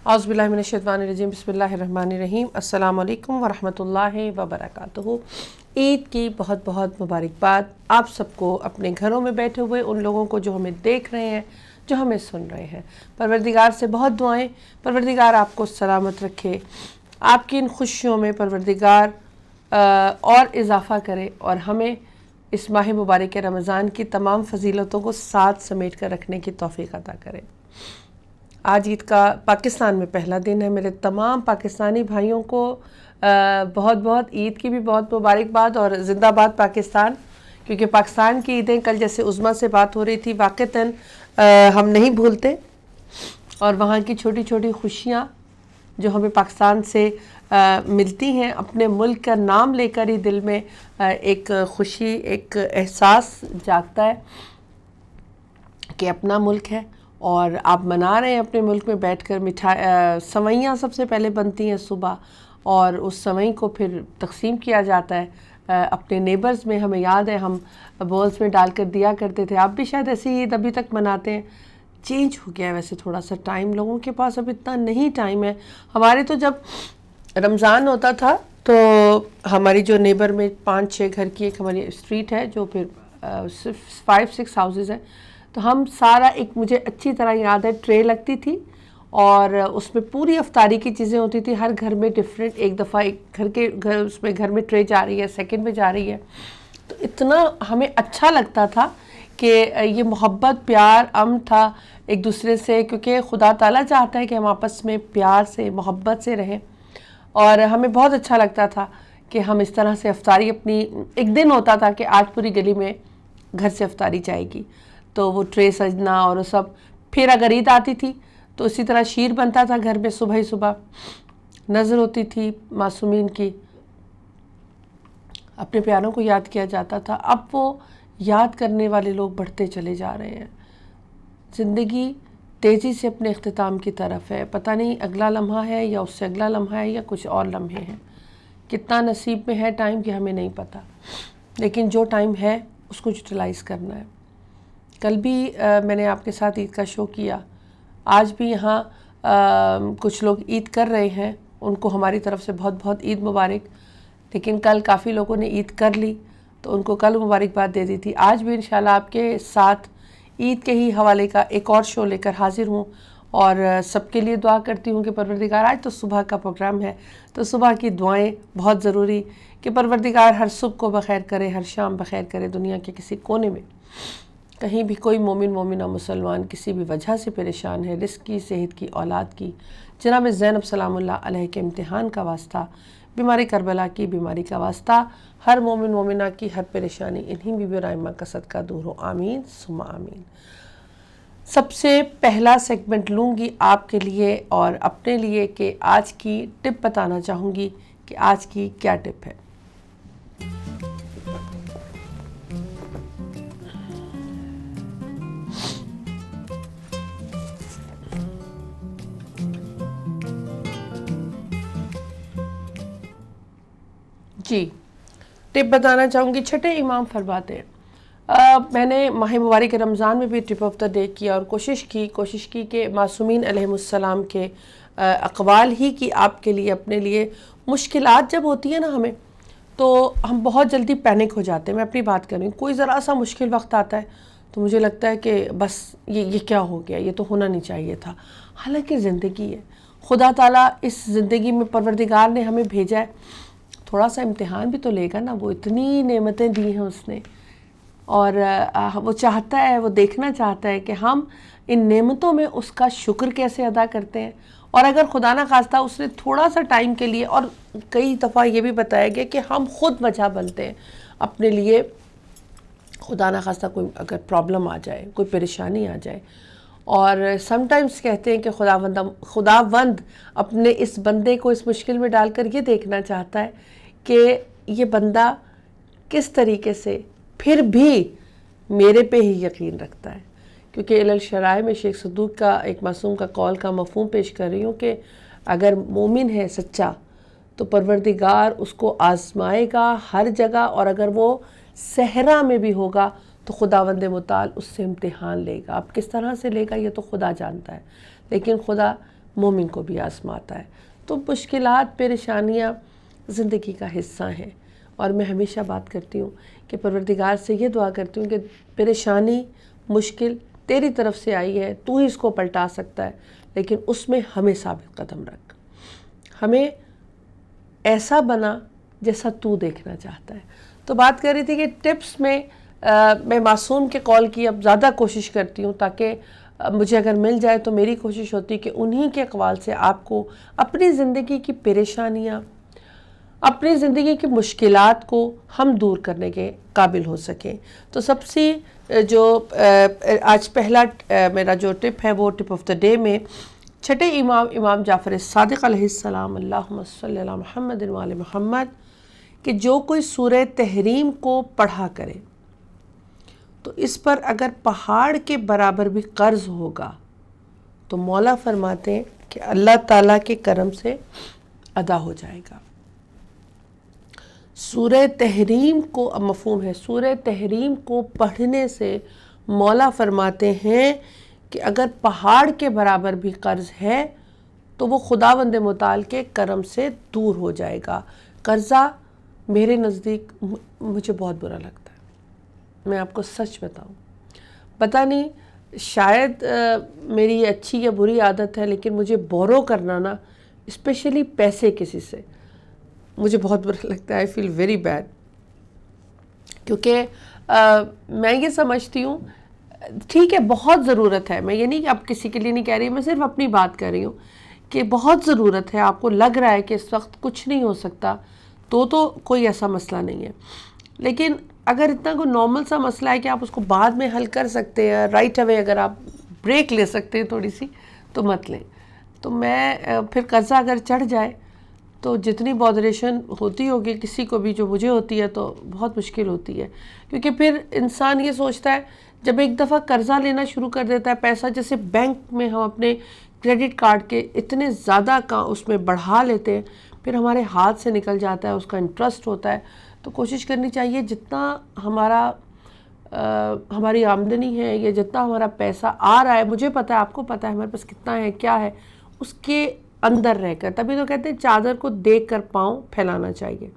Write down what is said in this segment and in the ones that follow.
اعوذ باللہ من الشیطان الرجیم بسم اللہ الرحمن الرحیم السلام علیکم ورحمۃ اللہ وبرکاتہ۔ عید کی بہت بہت مبارکباد آپ سب کو، اپنے گھروں میں بیٹھے ہوئے ان لوگوں کو جو ہمیں دیکھ رہے ہیں، جو ہمیں سن رہے ہیں۔ پروردگار سے بہت دعائیں، پروردگار آپ کو سلامت رکھے، آپ کی ان خوشیوں میں پروردگار اور اضافہ کرے اور ہمیں اس ماہ مبارک رمضان کی تمام فضیلتوں کو ساتھ سمیٹ کر رکھنے کی توفیق عطا کرے۔ آج عید کا پاکستان میں پہلا دن ہے۔ میرے تمام پاکستانی بھائیوں کو بہت بہت عید کی بھی بہت مبارکباد اور زندہ باد پاکستان، کیونکہ پاکستان کی عیدیں کل جیسے عظمیٰ سے بات ہو رہی تھی، واقعتاً ہم نہیں بھولتے، اور وہاں کی چھوٹی چھوٹی خوشیاں جو ہمیں پاکستان سے ملتی ہیں، اپنے ملک کا نام لے کر ہی دل میں ایک خوشی، ایک احساس جاگتا ہے کہ اپنا ملک ہے اور آپ منا رہے ہیں اپنے ملک میں بیٹھ کر۔ سوئیاں سب سے پہلے بنتی ہیں صبح، اور اس سوئی کو پھر تقسیم کیا جاتا ہے اپنے نیبرز میں۔ ہمیں یاد ہے ہم بولز میں ڈال کر دیا کرتے تھے۔ آپ بھی شاید ایسی عید ابھی تک مناتے ہیں۔ چینج ہو گیا ہے ویسے تھوڑا سا ٹائم، لوگوں کے پاس اب اتنا نہیں ٹائم ہے۔ ہمارے تو جب رمضان ہوتا تھا تو ہماری جو نیبر میں 5-6 گھر کی ایک ہماری اسٹریٹ ہے، جو پھر صرف 5-6 ہاؤسز ہیں، تو ہم سارا ایک، مجھے اچھی طرح یاد ہے، ٹرے لگتی تھی اور اس میں پوری افطاری کی چیزیں ہوتی تھی، ہر گھر میں ڈیفرنٹ، ایک دفعہ ایک گھر میں ٹرے جا رہی ہے، سیکنڈ میں جا رہی ہے، تو اتنا ہمیں اچھا لگتا تھا کہ یہ محبت، پیار، امن تھا ایک دوسرے سے، کیونکہ خدا تعالیٰ چاہتا ہے کہ ہم آپس میں پیار سے، محبت سے رہیں، اور ہمیں بہت اچھا لگتا تھا کہ ہم اس طرح سے افطاری اپنی، ایک دن ہوتا تھا کہ آج پوری گلی میں گھر سے افطاری جائے گی، تو وہ ٹرے سجنا اور وہ سب۔ پھر اگر عید آتی تھی تو اسی طرح شیر بنتا تھا گھر میں، صبح ہی صبح نظر ہوتی تھی معصومین کی، اپنے پیاروں کو یاد کیا جاتا تھا۔ اب وہ یاد کرنے والے لوگ بڑھتے چلے جا رہے ہیں، زندگی تیزی سے اپنے اختتام کی طرف ہے، پتہ نہیں اگلا لمحہ ہے یا اس سے اگلا لمحہ ہے یا کچھ اور لمحے ہیں، کتنا نصیب میں ہے ٹائم کی ہمیں نہیں پتہ، لیکن جو ٹائم ہے اس کو یوٹیلائز کرنا ہے۔ کل بھی میں نے آپ کے ساتھ عید کا شو کیا، آج بھی یہاں کچھ لوگ عید کر رہے ہیں، ان کو ہماری طرف سے بہت بہت عید مبارک، لیکن کل کافی لوگوں نے عید کر لی تو ان کو کل مبارکباد دے دی تھی۔ آج بھی انشاءاللہ آپ کے ساتھ عید کے ہی حوالے کا ایک اور شو لے کر حاضر ہوں، اور سب کے لیے دعا کرتی ہوں کہ پروردگار، آج تو صبح کا پروگرام ہے تو صبح کی دعائیں بہت ضروری، کہ پروردگار ہر صبح کو بخیر کرے، ہر شام بخیر کرے، دنیا کے کسی کونے میں کہیں بھی کوئی مومن، مومنہ، مسلمان کسی بھی وجہ سے پریشان ہے، رزق کی، صحت کی، اولاد کی، جناب زینب سلام اللہ علیہ کے امتحان کا واسطہ، بیماری کربلا کی بیماری کا واسطہ، ہر مومن مومنہ کی ہر پریشانی انہی بی بی اور ائمہ کا صدقہ دور ہو، آمین ثم آمین۔ سب سے پہلا سیگمنٹ لوں گی آپ کے لیے اور اپنے لیے کہ آج کی ٹپ بتانا چاہوں گی کہ آج کی کیا ٹپ ہے۔ جی، ٹپ بتانا چاہوں گی، چھٹے امام فرماتے ہیں، میں نے ماہ مبارک رمضان میں بھی ٹپ آف دا ڈے کیا اور کوشش کی کہ معصومین علیہ السلام کے اقوال ہی کی آپ کے لیے، اپنے لیے مشکلات جب ہوتی ہیں نا ہمیں، تو ہم بہت جلدی پینک ہو جاتے ہیں۔ میں اپنی بات کر رہی ہوں، کوئی ذرا سا مشکل وقت آتا ہے تو مجھے لگتا ہے کہ بس یہ کیا ہو گیا، یہ تو ہونا نہیں چاہیے تھا، حالانکہ زندگی ہے، خدا تعالیٰ اس زندگی میں پروردگار نے ہمیں بھیجا ہے، تھوڑا سا امتحان بھی تو لے گا نا، وہ اتنی نعمتیں دی ہیں اس نے، اور وہ چاہتا ہے، وہ دیکھنا چاہتا ہے کہ ہم ان نعمتوں میں اس کا شکر کیسے ادا کرتے ہیں، اور اگر خدا نہ خواستہ اس نے تھوڑا سا ٹائم کے لیے، اور کئی دفعہ یہ بھی بتایا گیا کہ ہم خود وجہ بنتے ہیں اپنے لیے، خدا نہ خواستہ کوئی اگر پرابلم آ جائے، کوئی پریشانی آ جائے، اور سم ٹائمز کہتے ہیں کہ خداوند اپنے اس بندے کو اس مشکل میں ڈال کر یہ دیکھنا چاہتا ہے کہ یہ بندہ کس طریقے سے پھر بھی میرے پہ ہی یقین رکھتا ہے، کیونکہ الشرائع میں شیخ صدوق کا ایک معصوم کا قول کا مفہوم پیش کر رہی ہوں کہ اگر مومن ہے سچا تو پروردگار اس کو آزمائے گا ہر جگہ، اور اگر وہ صحرا میں بھی ہوگا تو خداوند متعال اس سے امتحان لے گا۔ اب کس طرح سے لے گا یہ تو خدا جانتا ہے، لیکن خدا مومن کو بھی آزماتا ہے۔ تو مشکلات، پریشانیاں زندگی کا حصہ ہیں، اور میں ہمیشہ بات کرتی ہوں کہ پروردگار سے یہ دعا کرتی ہوں کہ پریشانی، مشکل تیری طرف سے آئی ہے، تو ہی اس کو پلٹا سکتا ہے، لیکن اس میں ہمیں ثابت قدم رکھ، ہمیں ایسا بنا جیسا تو دیکھنا چاہتا ہے۔ تو بات کر رہی تھی کہ ٹپس میں میں معصوم کے قول کی اب زیادہ کوشش کرتی ہوں، تاکہ مجھے اگر مل جائے تو میری کوشش ہوتی ہے کہ انہی کے اقوال سے آپ کو اپنی زندگی کی پریشانیاں، اپنی زندگی کی مشکلات کو ہم دور کرنے کے قابل ہو سکیں۔ تو سب سے جو آج پہلا میرا جو ٹپ ہے وہ ٹپ آف دا ڈے میں چھٹے امام جعفر صادق علیہ السلام، اللہم صلی علی محمد وآل محمد، کہ جو کوئی سورہ تحریم کو پڑھا کرے تو اس پر اگر پہاڑ کے برابر بھی قرض ہوگا تو مولا فرماتے ہیں کہ اللہ تعالیٰ کے کرم سے ادا ہو جائے گا۔ سورہ تحریم کو مفہوم ہے، سورہ تحریم کو پڑھنے سے مولا فرماتے ہیں کہ اگر پہاڑ کے برابر بھی قرض ہے تو وہ خداوند متعال کے کرم سے دور ہو جائے گا۔ قرضہ میرے نزدیک مجھے بہت برا لگتا ہے، میں آپ کو سچ بتاؤں، پتہ نہیں شاید میری اچھی یا بری عادت ہے، لیکن مجھے بورو کرنا نا، اسپیشلی پیسے کسی سے، مجھے بہت برا لگتا ہے۔ آئی فیل ویری بیڈ، کیونکہ میں یہ سمجھتی ہوں ٹھیک ہے بہت ضرورت ہے، میں یہ نہیں کہ اب کسی کے لیے نہیں کہہ رہی، میں صرف اپنی بات کر رہی ہوں کہ بہت ضرورت ہے، آپ کو لگ رہا ہے کہ اس وقت کچھ نہیں ہو سکتا تو کوئی ایسا مسئلہ نہیں ہے، لیکن اگر اتنا کوئی نارمل سا مسئلہ ہے کہ آپ اس کو بعد میں حل کر سکتے ہیں، رائٹ اوے اگر آپ بریک لے سکتے ہیں تھوڑی سی تو مت لیں۔ تو میں پھر قرضہ اگر چڑھ جائے تو جتنی بودریشن ہوتی ہوگی کسی کو بھی جو مجھے ہوتی ہے تو بہت مشکل ہوتی ہے، کیونکہ پھر انسان یہ سوچتا ہے جب ایک دفعہ قرضہ لینا شروع کر دیتا ہے، پیسہ جیسے بینک میں ہم اپنے کریڈٹ کارڈ کے اتنے زیادہ کا اس میں بڑھا لیتے ہیں، پھر ہمارے ہاتھ سے نکل جاتا ہے، اس کا انٹرسٹ ہوتا ہے۔ تو کوشش کرنی چاہیے جتنا ہماری آمدنی ہے یا جتنا ہمارا پیسہ آ رہا ہے، مجھے پتہ ہے، آپ کو پتہ ہے ہمارے پاس کتنا ہے کیا ہے، اس کے اندر رہ کر، تبھی تو کہتے ہیں چادر کو دیکھ کر پاؤں پھیلانا چاہیے،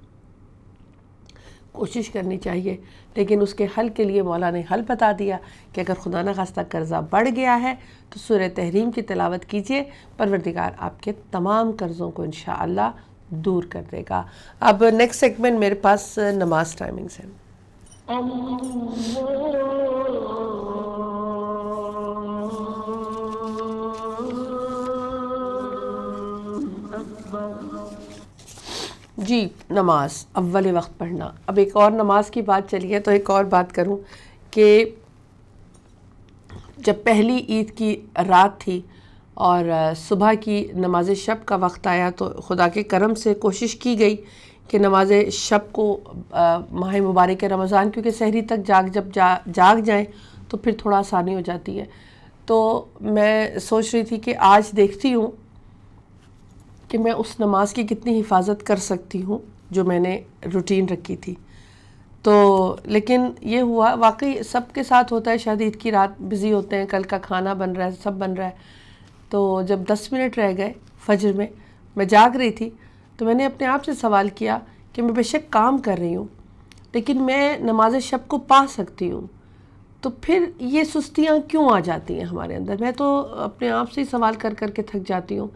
کوشش کرنی چاہیے۔ لیکن اس کے حل کے لیے مولا نے حل بتا دیا کہ اگر خدا نخواستہ قرضہ بڑھ گیا ہے تو سورہ تحریم کی تلاوت کیجئے، پروردگار آپ کے تمام قرضوں کو انشاءاللہ دور کر دے گا۔ اب نیکسٹ سیگمنٹ میرے پاس نماز ٹائمنگز ہیں۔ جی، نماز اول وقت پڑھنا۔ اب ایک اور نماز کی بات چلی ہے تو ایک اور بات کروں کہ جب پہلی عید کی رات تھی اور صبح کی نماز شب کا وقت آیا تو خدا کے کرم سے کوشش کی گئی کہ نماز شب کو ماہ مبارک رمضان، کیونکہ سحری تک جب جاگ جائیں تو پھر تھوڑا آسانی ہو جاتی ہے، تو میں سوچ رہی تھی کہ آج دیکھتی ہوں کہ میں اس نماز کی کتنی حفاظت کر سکتی ہوں جو میں نے روٹین رکھی تھی۔ تو لیکن یہ ہوا، واقعی سب کے ساتھ ہوتا ہے، شاید عید کی رات بزی ہوتے ہیں، کل کا کھانا بن رہا ہے، سب بن رہا ہے، تو جب 10 منٹ رہ گئے فجر میں جاگ رہی تھی تو میں نے اپنے آپ سے سوال کیا کہ میں بے شک کام کر رہی ہوں لیکن میں نماز شب کو پا سکتی ہوں، تو پھر یہ سستیاں کیوں آ جاتی ہیں ہمارے اندر؟ میں تو اپنے آپ سے سوال کر کر کے تھک جاتی ہوں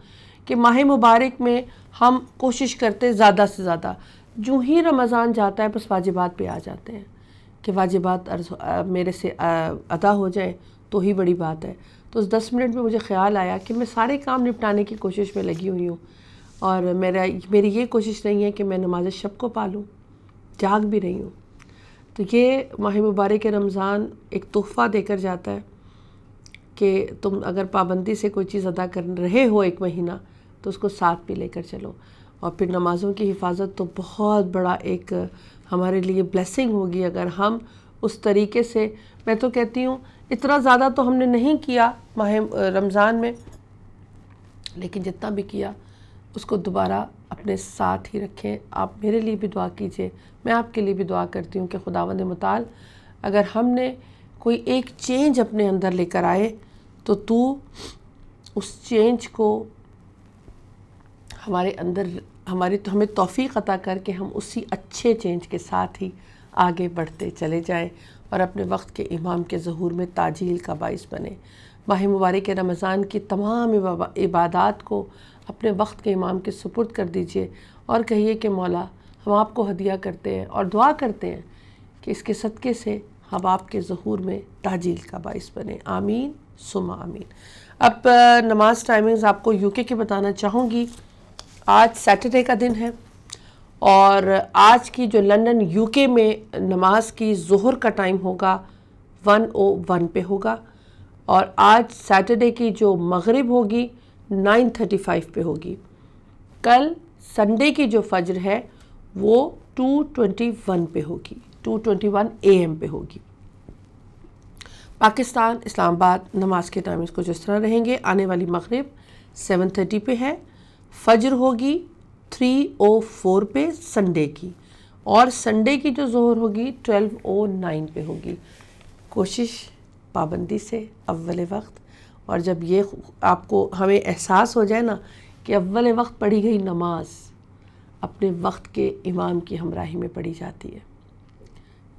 کہ ماہ مبارک میں ہم کوشش کرتے زیادہ سے زیادہ، جو ہی رمضان جاتا ہے بس واجبات پہ آ جاتے ہیں کہ واجبات میرے سے ادا ہو جائیں تو ہی بڑی بات ہے۔ تو اس 10 منٹ میں مجھے خیال آیا کہ میں سارے کام نپٹانے کی کوشش میں لگی ہوئی ہوں، اور میری یہ کوشش نہیں ہے کہ میں نماز شب کو پالوں، جاگ بھی رہی ہوں۔ تو یہ ماہ مبارک رمضان ایک تحفہ دے کر جاتا ہے کہ تم اگر پابندی سے کوئی چیز ادا کر رہے ہو ایک مہینہ تو اس کو ساتھ بھی لے کر چلو، اور پھر نمازوں کی حفاظت تو بہت بڑا ایک ہمارے لیے بلیسنگ ہوگی اگر ہم اس طریقے سے، میں تو کہتی ہوں اتنا زیادہ تو ہم نے نہیں کیا ماہ رمضان میں، لیکن جتنا بھی کیا اس کو دوبارہ اپنے ساتھ ہی رکھیں۔ آپ میرے لیے بھی دعا کیجئے، میں آپ کے لیے بھی دعا کرتی ہوں کہ خداوند متعال اگر ہم نے کوئی ایک چینج اپنے اندر لے کر آئے تو اس چینج کو ہمارے اندر ہمیں توفیق عطا کر کے ہم اسی اچھے چینج کے ساتھ ہی آگے بڑھتے چلے جائیں اور اپنے وقت کے امام کے ظہور میں تعجیل کا باعث بنے. ماہ مبارک رمضان کی تمام عبادات کو اپنے وقت کے امام کے سپرد کر دیجئے اور کہیے کہ مولا ہم آپ کو ہدیہ کرتے ہیں اور دعا کرتے ہیں کہ اس کے صدقے سے ہم آپ کے ظہور میں تعجیل کا باعث بنے. آمین ثم آمین. اب نماز ٹائمنگز آپ کو UK کے بتانا چاہوں گی. آج سیٹرڈے کا دن ہے اور آج کی جو لندن UK میں نماز کی ظہر کا ٹائم ہوگا 1:01 پہ ہوگا اور آج سیٹرڈے کی جو مغرب ہوگی 9:35 پہ ہوگی. کل سنڈے کی جو فجر ہے وہ 2:21 پہ ہوگی, 2:21 AM پہ ہوگی. پاکستان اسلام آباد نماز کے ٹائمز کچھ اس طرح رہیں گے. آنے والی مغرب 7:30 پہ ہے, فجر ہوگی 3:04 پہ سنڈے کی, اور سنڈے کی جو ظہر ہوگی 12:09 پہ ہوگی. کوشش پابندی سے اول وقت, اور جب یہ آپ کو ہمیں احساس ہو جائے نا کہ اول وقت پڑھی گئی نماز اپنے وقت کے امام کی ہمراہی میں پڑھی جاتی ہے.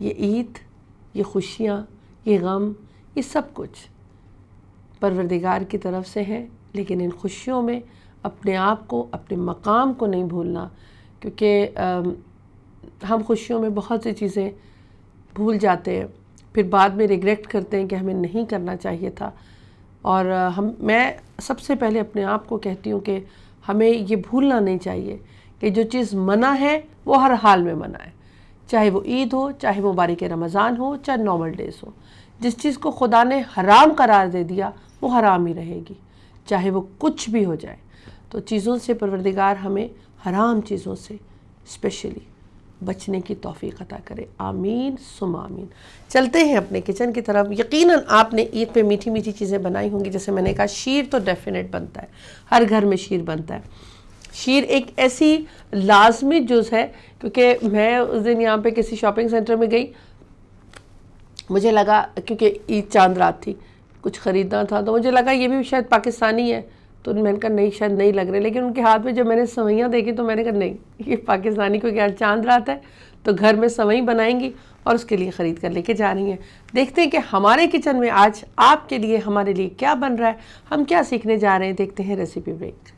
یہ عید, یہ خوشیاں, یہ غم, یہ سب کچھ پروردگار کی طرف سے ہیں, لیکن ان خوشیوں میں اپنے آپ کو, اپنے مقام کو نہیں بھولنا, کیونکہ ہم خوشیوں میں بہت سی چیزیں بھول جاتے ہیں, پھر بعد میں ریگریٹ کرتے ہیں کہ ہمیں نہیں کرنا چاہیے تھا. اور میں سب سے پہلے اپنے آپ کو کہتی ہوں کہ ہمیں یہ بھولنا نہیں چاہیے کہ جو چیز منع ہے وہ ہر حال میں منع ہے, چاہے وہ عید ہو, چاہے مبارک رمضان ہو, چاہے نارمل ڈیز ہو. جس چیز کو خدا نے حرام قرار دے دیا وہ حرام ہی رہے گی, چاہے وہ کچھ بھی ہو جائے. تو چیزوں سے پروردگار ہمیں حرام چیزوں سے اسپیشلی بچنے کی توفیق عطا کرے. آمین ثم آمین. چلتے ہیں اپنے کچن کی طرف. یقیناً آپ نے عید پہ میٹھی میٹھی چیزیں بنائی ہوں گی. جیسے میں نے کہا شیر تو ڈیفینیٹ بنتا ہے, ہر گھر میں شیر بنتا ہے. شیر ایک ایسی لازمی جز ہے, کیونکہ میں اس دن یہاں پہ کسی شاپنگ سینٹر میں گئی, مجھے لگا کیونکہ عید چاند رات تھی, کچھ خریدنا تھا, تو مجھے لگا یہ بھی شاید پاکستانی ہے, تو میں نے کہا نہیں شاید نہیں لگ رہے, لیکن ان کے ہاتھ میں جب میں نے سوئیاں دیکھی تو میں نے کہا نہیں یہ پاکستانی, کو کیا چاند رات ہے تو گھر میں سوئی بنائیں گی اور اس کے لیے خرید کر لے کے جا رہی ہیں. دیکھتے ہیں کہ ہمارے کچن میں آج آپ کے لیے, ہمارے لیے کیا بن رہا ہے, ہم کیا سیکھنے جا رہے ہیں. دیکھتے ہیں ریسیپی بریک.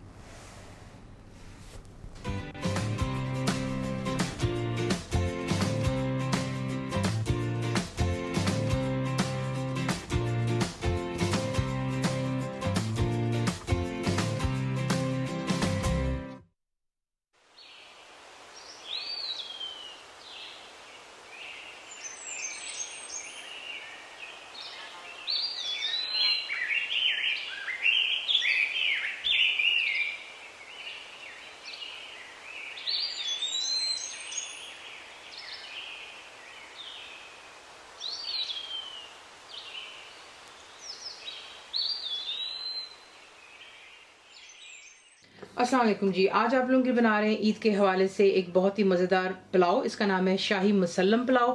السلام علیکم جی. آج آپ لوگوں کے بنا رہے ہیں عید کے حوالے سے ایک بہت ہی مزیدار پلاؤ. اس کا نام ہے شاہی مسلم پلاؤ.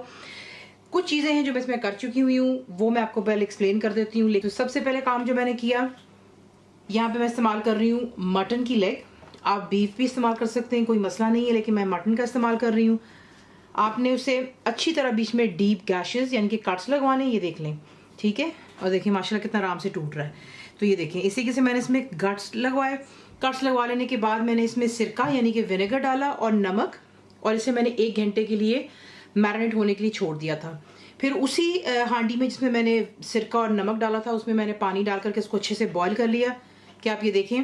کچھ چیزیں ہیں جو میں اس میں کر چکی ہوئی ہوں, وہ میں آپ کو پہلے ایکسپلین کر دیتی ہوں. لیکن سب سے پہلے کام جو میں نے کیا, یہاں پہ میں استعمال کر رہی ہوں مٹن کی لیگ. آپ بیف بھی استعمال کر سکتے ہیں, کوئی مسئلہ نہیں ہے, لیکن میں مٹن کا استعمال کر رہی ہوں. آپ نے اسے اچھی طرح بیچ میں ڈیپ گیشز یعنی کہ کٹس لگوانے, یہ دیکھ لیں, ٹھیک ہے. اور دیکھیں ماشاءاللہ کتنا آرام سے ٹوٹ رہا ہے. تو یہ دیکھیں اسی کے سے میں نے اس میں گٹس لگوائے. کٹس لگوا لینے کے بعد میں نے اس میں سرکہ یعنی کہ ونیگر ڈالا اور نمک, اور اسے میں نے 1 گھنٹے کے لیے میرینیٹ ہونے کے لیے چھوڑ دیا تھا. پھر اسی ہانڈی میں جس میں میں نے سرکہ اور نمک ڈالا تھا اس میں نے پانی ڈال کر کے اس کو اچھے سے بوائل کر لیا. کہ آپ یہ دیکھیں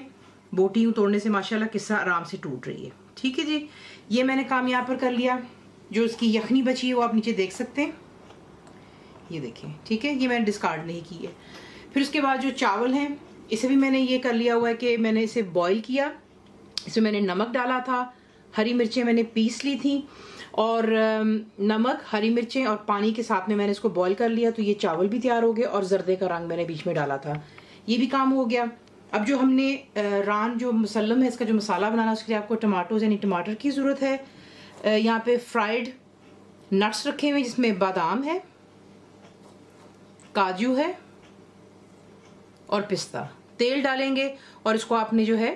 بوٹی یوں توڑنے سے ماشاءاللہ کس طرح آرام سے ٹوٹ رہی ہے. ٹھیک ہے جی, یہ میں نے کام یہاں پر کر لیا. جو اس کی یخنی بچی ہے وہ آپ نیچے دیکھ سکتے ہیں, یہ دیکھیں, ٹھیک ہے, یہ میں نے ڈسکارڈ نہیں کی ہے. پھر اس کے بعد جو چاول ہیں اسے بھی میں نے یہ کر لیا ہوا ہے کہ میں نے اسے بوائل کیا. اس میں میں نے نمک ڈالا تھا, ہری مرچیں میں نے پیس لی تھیں, اور نمک, ہری مرچیں اور پانی کے ساتھ میں نے اس کو بوائل کر لیا. تو یہ چاول بھی تیار ہو گئے, اور زردے کا رنگ میں نے بیچ میں ڈالا تھا, یہ بھی کام ہو گیا. اب جو ہم نے ران جو مسلم ہے اس کا جو مسالہ بنانا, اس کے لیے آپ کو ٹماٹوز یعنی ٹماٹر کی ضرورت ہے. یہاں پہ فرائیڈ نٹس رکھے ہوئے جس میں بادام ہے, کاجو ہے اور پستہ. تیل ڈالیں گے اور اس کو آپ نے جو ہے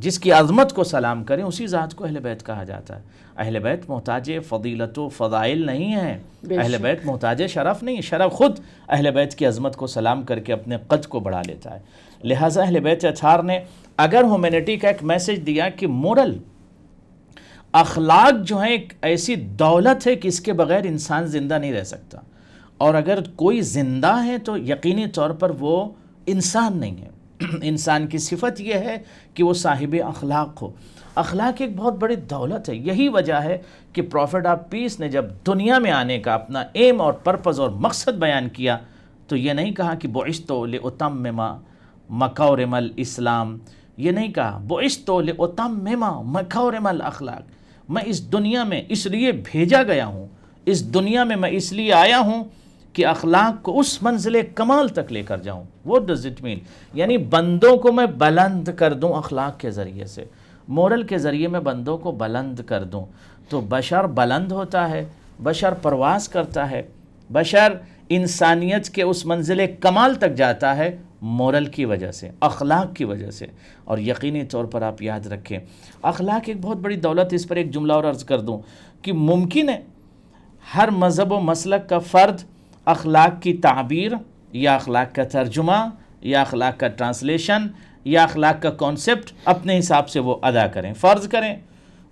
جس کی عظمت کو سلام کریں اسی ذات کو اہل بیت کہا جاتا ہے۔ اہل بیت محتاج فضیلت و فضائل نہیں ہیں، اہل بیت محتاج شرف نہیں، شرف خود اہل بیت کی عظمت کو سلام کر کے اپنے قد کو بڑھا لیتا ہے۔ لہٰذا اہل بیت اطہار نے اگر ہیومینٹی کا ایک میسج دیا کہ مورل اخلاق جو ہیں ایک ایسی دولت ہے کہ اس کے بغیر انسان زندہ نہیں رہ سکتا، اور اگر کوئی زندہ ہے تو یقینی طور پر وہ انسان نہیں ہے۔ انسان کی صفت یہ ہے کہ وہ صاحب اخلاق ہو۔ اخلاق ایک بہت بڑی دولت ہے۔ یہی وجہ ہے کہ پروفٹ آف پیس نے جب دنیا میں آنے کا اپنا ایم اور پرپز اور مقصد بیان کیا تو یہ نہیں کہا کہ بعثت لأتمم مکارم الاسلام، یہ نہیں کہا بعثت لأتمم مکارم الاخلاق، میں اس دنیا میں اس لیے بھیجا گیا ہوں، اس دنیا میں اس لیے آیا ہوں کہ اخلاق کو اس منزل کمال تک لے کر جاؤں۔ What does it mean؟ یعنی بندوں کو میں بلند کر دوں اخلاق کے ذریعے سے، مورل کے ذریعے میں بندوں کو بلند کر دوں، تو بشر بلند ہوتا ہے، بشر پرواز کرتا ہے، بشر انسانیت کے اس منزل کمال تک جاتا ہے مورل کی وجہ سے، اخلاق کی وجہ سے۔ اور یقینی طور پر آپ یاد رکھیں اخلاق ایک بہت بڑی دولت۔ اس پر ایک جملہ اور عرض کر دوں کہ ممکن ہے ہر مذہب و مسلک کا فرد اخلاق کی تعبیر یا اخلاق کا ترجمہ یا اخلاق کا ٹرانسلیشن یا اخلاق کا کانسیپٹ اپنے حساب سے وہ ادا کریں۔ فرض کریں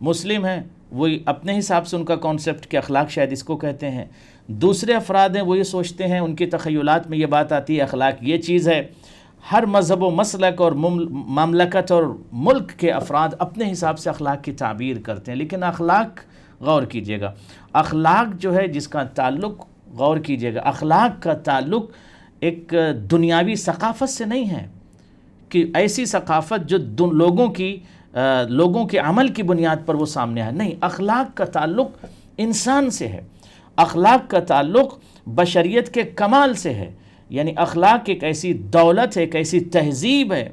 مسلم ہیں، وہی اپنے حساب سے ان کا کانسیپٹ کہ اخلاق شاید اس کو کہتے ہیں، دوسرے افراد ہیں وہ یہ سوچتے ہیں، ان کی تخیلات میں یہ بات آتی ہے اخلاق یہ چیز ہے۔ ہر مذہب و مسلک اور مملکت اور ملک کے افراد اپنے حساب سے اخلاق کی تعبیر کرتے ہیں، لیکن اخلاق غور کیجئے گا، اخلاق جو ہے جس کا تعلق، غور کیجئے گا، اخلاق کا تعلق ایک دنیاوی ثقافت سے نہیں ہے کہ ایسی ثقافت جو لوگوں کے عمل کی بنیاد پر وہ سامنے ہے، نہیں، اخلاق کا تعلق انسان سے ہے، اخلاق کا تعلق بشریت کے کمال سے ہے۔ یعنی اخلاق ایک ایسی دولت ہے، ایک ایسی تہذیب ہے،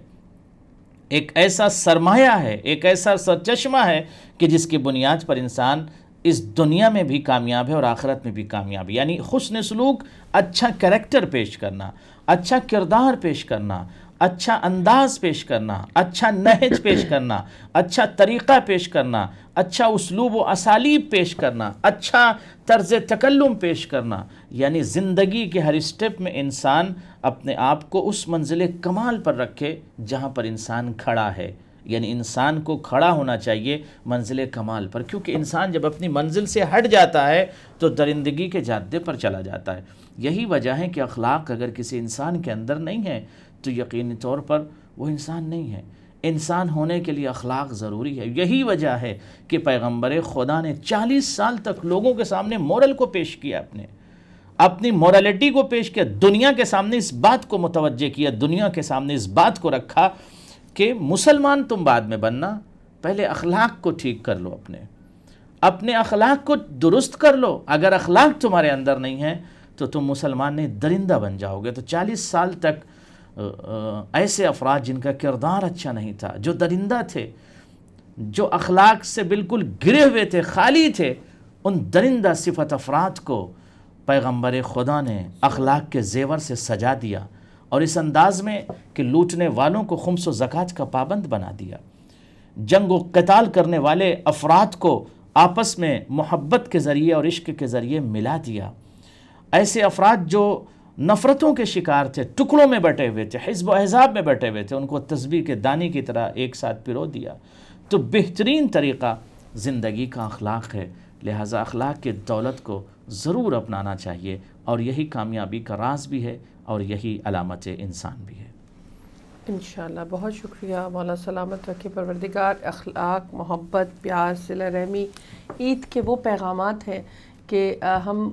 ایک ایسا سرمایہ ہے، ایک ایسا سرچشمہ ہے کہ جس کی بنیاد پر انسان اس دنیا میں بھی کامیاب ہے اور آخرت میں بھی کامیاب ہے۔ یعنی حسن سلوک، اچھا کریکٹر پیش کرنا، اچھا کردار پیش کرنا، اچھا انداز پیش کرنا، اچھا نہج پیش کرنا، اچھا طریقہ پیش کرنا، اچھا اسلوب و اسالیب پیش کرنا، اچھا طرز تکلم پیش کرنا، یعنی زندگی کے ہر اسٹیپ میں انسان اپنے آپ کو اس منزل کمال پر رکھے جہاں پر انسان کھڑا ہے۔ یعنی انسان کو کھڑا ہونا چاہیے منزل کمال پر، کیونکہ انسان جب اپنی منزل سے ہٹ جاتا ہے تو درندگی کے جادے پر چلا جاتا ہے۔ یہی وجہ ہے کہ اخلاق اگر کسی انسان کے اندر نہیں ہے تو یقینی طور پر وہ انسان نہیں ہے۔ انسان ہونے کے لیے اخلاق ضروری ہے۔ یہی وجہ ہے کہ پیغمبر خدا نے 40 سال تک لوگوں کے سامنے مورل کو پیش کیا، اپنی مورالٹی کو پیش کیا، دنیا کے سامنے اس بات کو متوجہ کیا، دنیا کے سامنے اس بات کو رکھا کہ مسلمان تم بعد میں بننا، پہلے اخلاق کو ٹھیک کر لو، اپنے اخلاق کو درست کر لو۔ اگر اخلاق تمہارے اندر نہیں ہے تو تم مسلمان نہیں، درندہ بن جاؤ گے۔ تو 40 سال تک ایسے افراد جن کا کردار اچھا نہیں تھا، جو درندہ تھے، جو اخلاق سے بالکل گرے ہوئے تھے، خالی تھے، ان درندہ صفت افراد کو پیغمبر خدا نے اخلاق کے زیور سے سجا دیا، اور اس انداز میں کہ لوٹنے والوں کو خمس و زکوٰۃ کا پابند بنا دیا، جنگ و قتال کرنے والے افراد کو آپس میں محبت کے ذریعے اور عشق کے ذریعے ملا دیا۔ ایسے افراد جو نفرتوں کے شکار تھے، ٹکڑوں میں بٹے ہوئے تھے، حزب و احزاب میں بٹے ہوئے تھے، ان کو تسبیح کے دانے کی طرح ایک ساتھ پرو دیا۔ تو بہترین طریقہ زندگی کا اخلاق ہے، لہٰذا اخلاق کی دولت کو ضرور اپنانا چاہیے، اور یہی کامیابی کا راز بھی ہے اور یہی علامت انسان بھی ہے۔ انشاءاللہ بہت شکریہ، مولا سلامت رکھے پروردگار۔ اخلاق، محبت، پیار، صلہ رحمی عید کے وہ پیغامات ہیں کہ ہم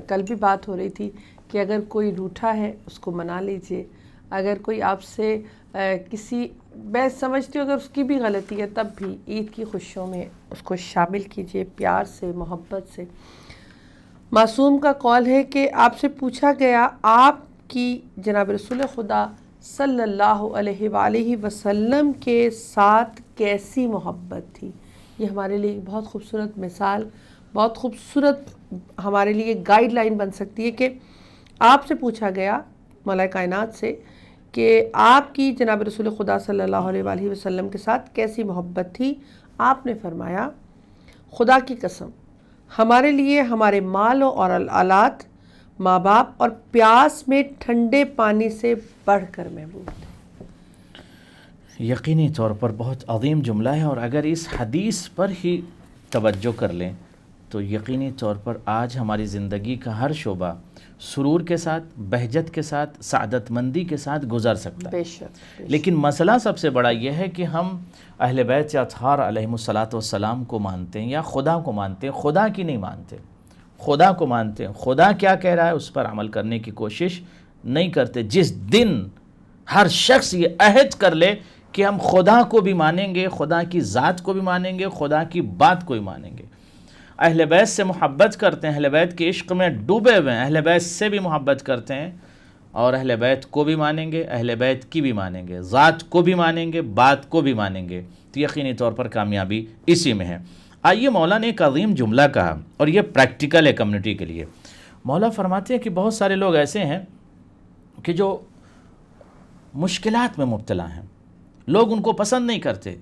کل بھی بات ہو رہی تھی کہ اگر کوئی روٹھا ہے اس کو منا لیجئے، اگر کوئی آپ سے میں سمجھتی ہوں اگر اس کی بھی غلطی ہے تب بھی عید کی خوشیوں میں اس کو شامل کیجئے، پیار سے، محبت سے۔ معصوم کا قول ہے کہ آپ سے پوچھا گیا آپ کی جناب رسول خدا صلی اللہ علیہ وآلہ وسلم کے ساتھ کیسی محبت تھی۔ یہ ہمارے لیے ایک بہت خوبصورت مثال، بہت خوبصورت ہمارے لیے گائیڈ لائن بن سکتی ہے کہ آپ سے پوچھا گیا مولا کائنات سے کہ آپ کی جناب رسول خدا صلی اللہ علیہ وآلہ وسلم کے ساتھ کیسی محبت تھی. آپ نے فرمایا خدا کی قسم ہمارے لیے ہمارے مال اور اولاد، ماں باپ اور پیاس میں ٹھنڈے پانی سے بڑھ کر محبوب تھے. یقینی طور پر بہت عظیم جملہ ہے، اور اگر اس حدیث پر ہی توجہ کر لیں تو یقینی طور پر آج ہماری زندگی کا ہر شعبہ سرور کے ساتھ، بہجت کے ساتھ، سعادت مندی کے ساتھ گزر سکتا ہے. بے شک لیکن مسئلہ سب سے بڑا یہ ہے کہ ہم اہل بیت یا اطہار علیہم الصلاۃ والسلام کو مانتے ہیں یا خدا کو مانتے ہیں، خدا کی نہیں مانتے. خدا کو مانتے ہیں، خدا کیا کہہ رہا ہے اس پر عمل کرنے کی کوشش نہیں کرتے. جس دن ہر شخص یہ عہد کر لے کہ ہم خدا کو بھی مانیں گے، خدا کی ذات کو بھی مانیں گے، خدا کی بات کو بھی مانیں گے، اہل بیت سے محبت کرتے ہیں، اہل بیت کے عشق میں ڈوبے ہوئے ہیں، اہل بیت سے بھی محبت کرتے ہیں، اور اہل بیت کو بھی مانیں گے، اہل بیت کی بھی مانیں گے، ذات کو بھی مانیں گے، بات کو بھی مانیں گے، تو یقینی طور پر کامیابی اسی میں ہے. آئیے مولا نے ایک عظیم جملہ کہا، اور یہ پریکٹیکل ہے کمیونٹی کے لیے. مولا فرماتے ہیں کہ بہت سارے لوگ ایسے ہیں کہ جو مشکلات میں مبتلا ہیں، لوگ ان کو پسند نہیں کرتے،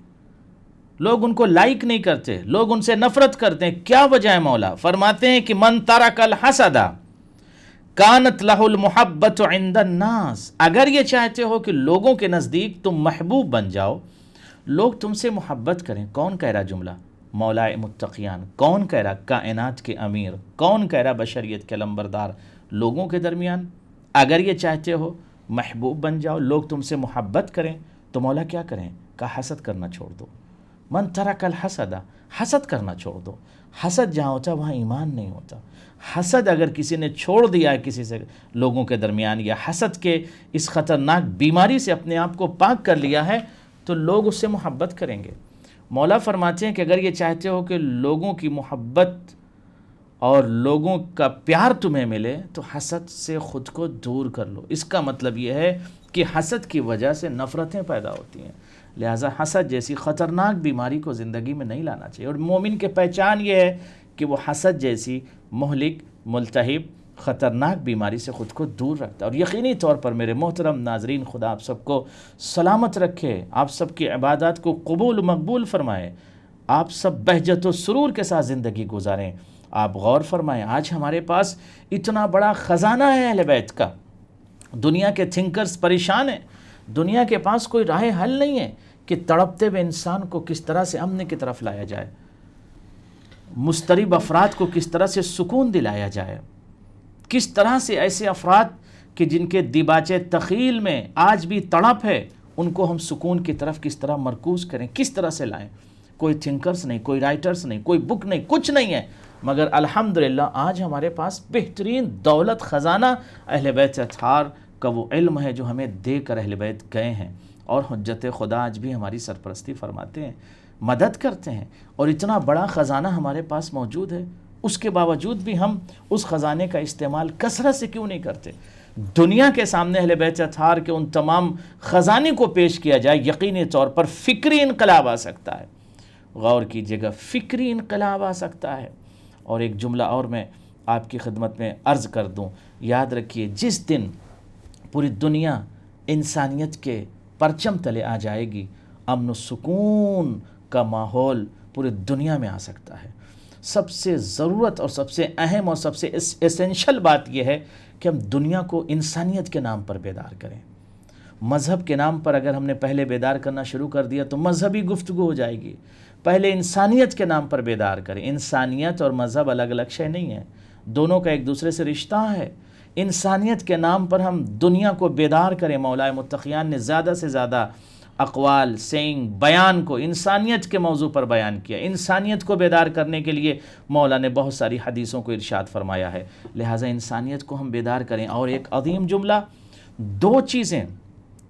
لوگ ان کو لائک نہیں کرتے، لوگ ان سے نفرت کرتے ہیں. کیا وجہ ہے مولا؟ فرماتے ہیں کہ من ترک الحسد کانت لہ المحبت عند الناس. اگر یہ چاہتے ہو کہ لوگوں کے نزدیک تم محبوب بن جاؤ، لوگ تم سے محبت کریں. کون کہہ رہا جملہ؟ مولا متقیان. کون کہہ رہا؟ کائنات کے امیر. کون کہہ رہا؟ بشریت کے لمبردار. لوگوں کے درمیان اگر یہ چاہتے ہو محبوب بن جاؤ، لوگ تم سے محبت کریں، تو مولا کیا کریں؟ کہا حسد کرنا چھوڑ دو. من ترک الحسد، حسد کرنا چھوڑ دو. حسد جہاں ہوتا ہے وہاں ایمان نہیں ہوتا. حسد اگر کسی نے چھوڑ دیا ہے کسی سے لوگوں کے درمیان، یا حسد کے اس خطرناک بیماری سے اپنے آپ کو پاک کر لیا ہے، تو لوگ اس سے محبت کریں گے. مولا فرماتے ہیں کہ اگر یہ چاہتے ہو کہ لوگوں کی محبت اور لوگوں کا پیار تمہیں ملے، تو حسد سے خود کو دور کر لو. اس کا مطلب یہ ہے کہ حسد کی وجہ سے نفرتیں پیدا ہوتی ہیں، لہٰذا حسد جیسی خطرناک بیماری کو زندگی میں نہیں لانا چاہیے. اور مومن کی پہچان یہ ہے کہ وہ حسد جیسی مہلک، ملتہب، خطرناک بیماری سے خود کو دور رکھتا ہے. اور یقینی طور پر میرے محترم ناظرین، خدا آپ سب کو سلامت رکھے، آپ سب کی عبادات کو قبول و مقبول فرمائے، آپ سب بہجت و سرور کے ساتھ زندگی گزاریں. آپ غور فرمائیں، آج ہمارے پاس اتنا بڑا خزانہ ہے اہل بیت کا. دنیا کے تھنکرز پریشان ہیں، دنیا کے پاس کوئی راہ حل نہیں ہے کہ تڑپتے ہوئے انسان کو کس طرح سے امن کی طرف لایا جائے، مضطرب افراد کو کس طرح سے سکون دلایا جائے، کس طرح سے ایسے افراد کہ جن کے دیباچے تخیل میں آج بھی تڑپ ہے، ان کو ہم سکون کی طرف کس طرح مرکوز کریں، کس طرح سے لائیں. کوئی تھنکرز نہیں، کوئی رائٹرز نہیں، کوئی بک نہیں، کچھ نہیں ہے، مگر الحمدللہ آج ہمارے پاس بہترین دولت خزانہ اہل بیت اطہار کا وہ علم ہے جو ہمیں دے کر اہل بیت گئے ہیں. اور حجت خدا آج بھی ہماری سرپرستی فرماتے ہیں، مدد کرتے ہیں، اور اتنا بڑا خزانہ ہمارے پاس موجود ہے. اس کے باوجود بھی ہم اس خزانے کا استعمال کثرت سے کیوں نہیں کرتے؟ دنیا کے سامنے اہل بیت اطہار کے ان تمام خزانے کو پیش کیا جائے، یقینی طور پر فکری انقلاب آ سکتا ہے. غور کیجیے گا، فکری انقلاب آ سکتا ہے. اور ایک جملہ اور میں آپ کی خدمت میں عرض کر دوں، یاد رکھیے، جس دن پوری دنیا انسانیت کے پرچم تلے آ جائے گی، امن و سکون کا ماحول پوری دنیا میں آ سکتا ہے. سب سے ضرورت اور سب سے اہم اور سب سے ایسنشل بات یہ ہے کہ ہم دنیا کو انسانیت کے نام پر بیدار کریں. مذہب کے نام پر اگر ہم نے پہلے بیدار کرنا شروع کر دیا تو مذہبی گفتگو ہو جائے گی. پہلے انسانیت کے نام پر بیدار کریں. انسانیت اور مذہب الگ الگ شے نہیں ہے، دونوں کا ایک دوسرے سے رشتہ ہے. انسانیت کے نام پر ہم دنیا کو بیدار کریں. مولا متقیان نے زیادہ سے زیادہ اقوال، سینگ، بیان کو انسانیت کے موضوع پر بیان کیا. انسانیت کو بیدار کرنے کے لیے مولا نے بہت ساری حدیثوں کو ارشاد فرمایا ہے، لہٰذا انسانیت کو ہم بیدار کریں. اور ایک عظیم جملہ، دو چیزیں،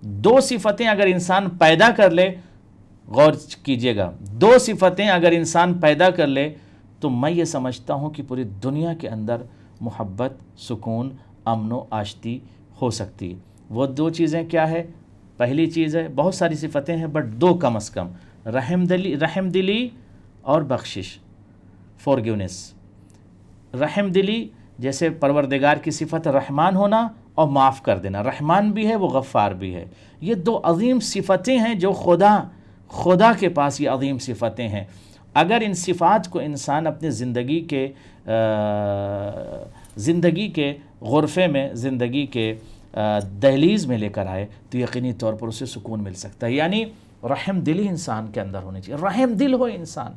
دو صفتیں اگر انسان پیدا کر لے، غور کیجئے گا، دو صفتیں اگر انسان پیدا کر لے تو میں یہ سمجھتا ہوں کہ پوری دنیا کے اندر محبت، سکون، امن و آشتی ہو سکتی ہے. وہ دو چیزیں کیا ہے؟ پہلی چیز ہے، بہت ساری صفتیں ہیں بٹ دو کم از کم، رحم دلی اور بخشش، فورگیونیس. رحم دلی جیسے پروردگار کی صفت رحمان ہونا اور معاف کر دینا، رحمان بھی ہے وہ غفار بھی ہے، یہ دو عظیم صفتیں ہیں جو خدا کے پاس یہ عظیم صفتیں ہیں۔ اگر ان صفات کو انسان اپنے زندگی کے غرفے میں، زندگی کے دہلیز میں لے کر آئے تو یقینی طور پر اسے سکون مل سکتا ہے۔ یعنی رحم دلی انسان کے اندر ہونی چاہیے، رحم دل ہو انسان،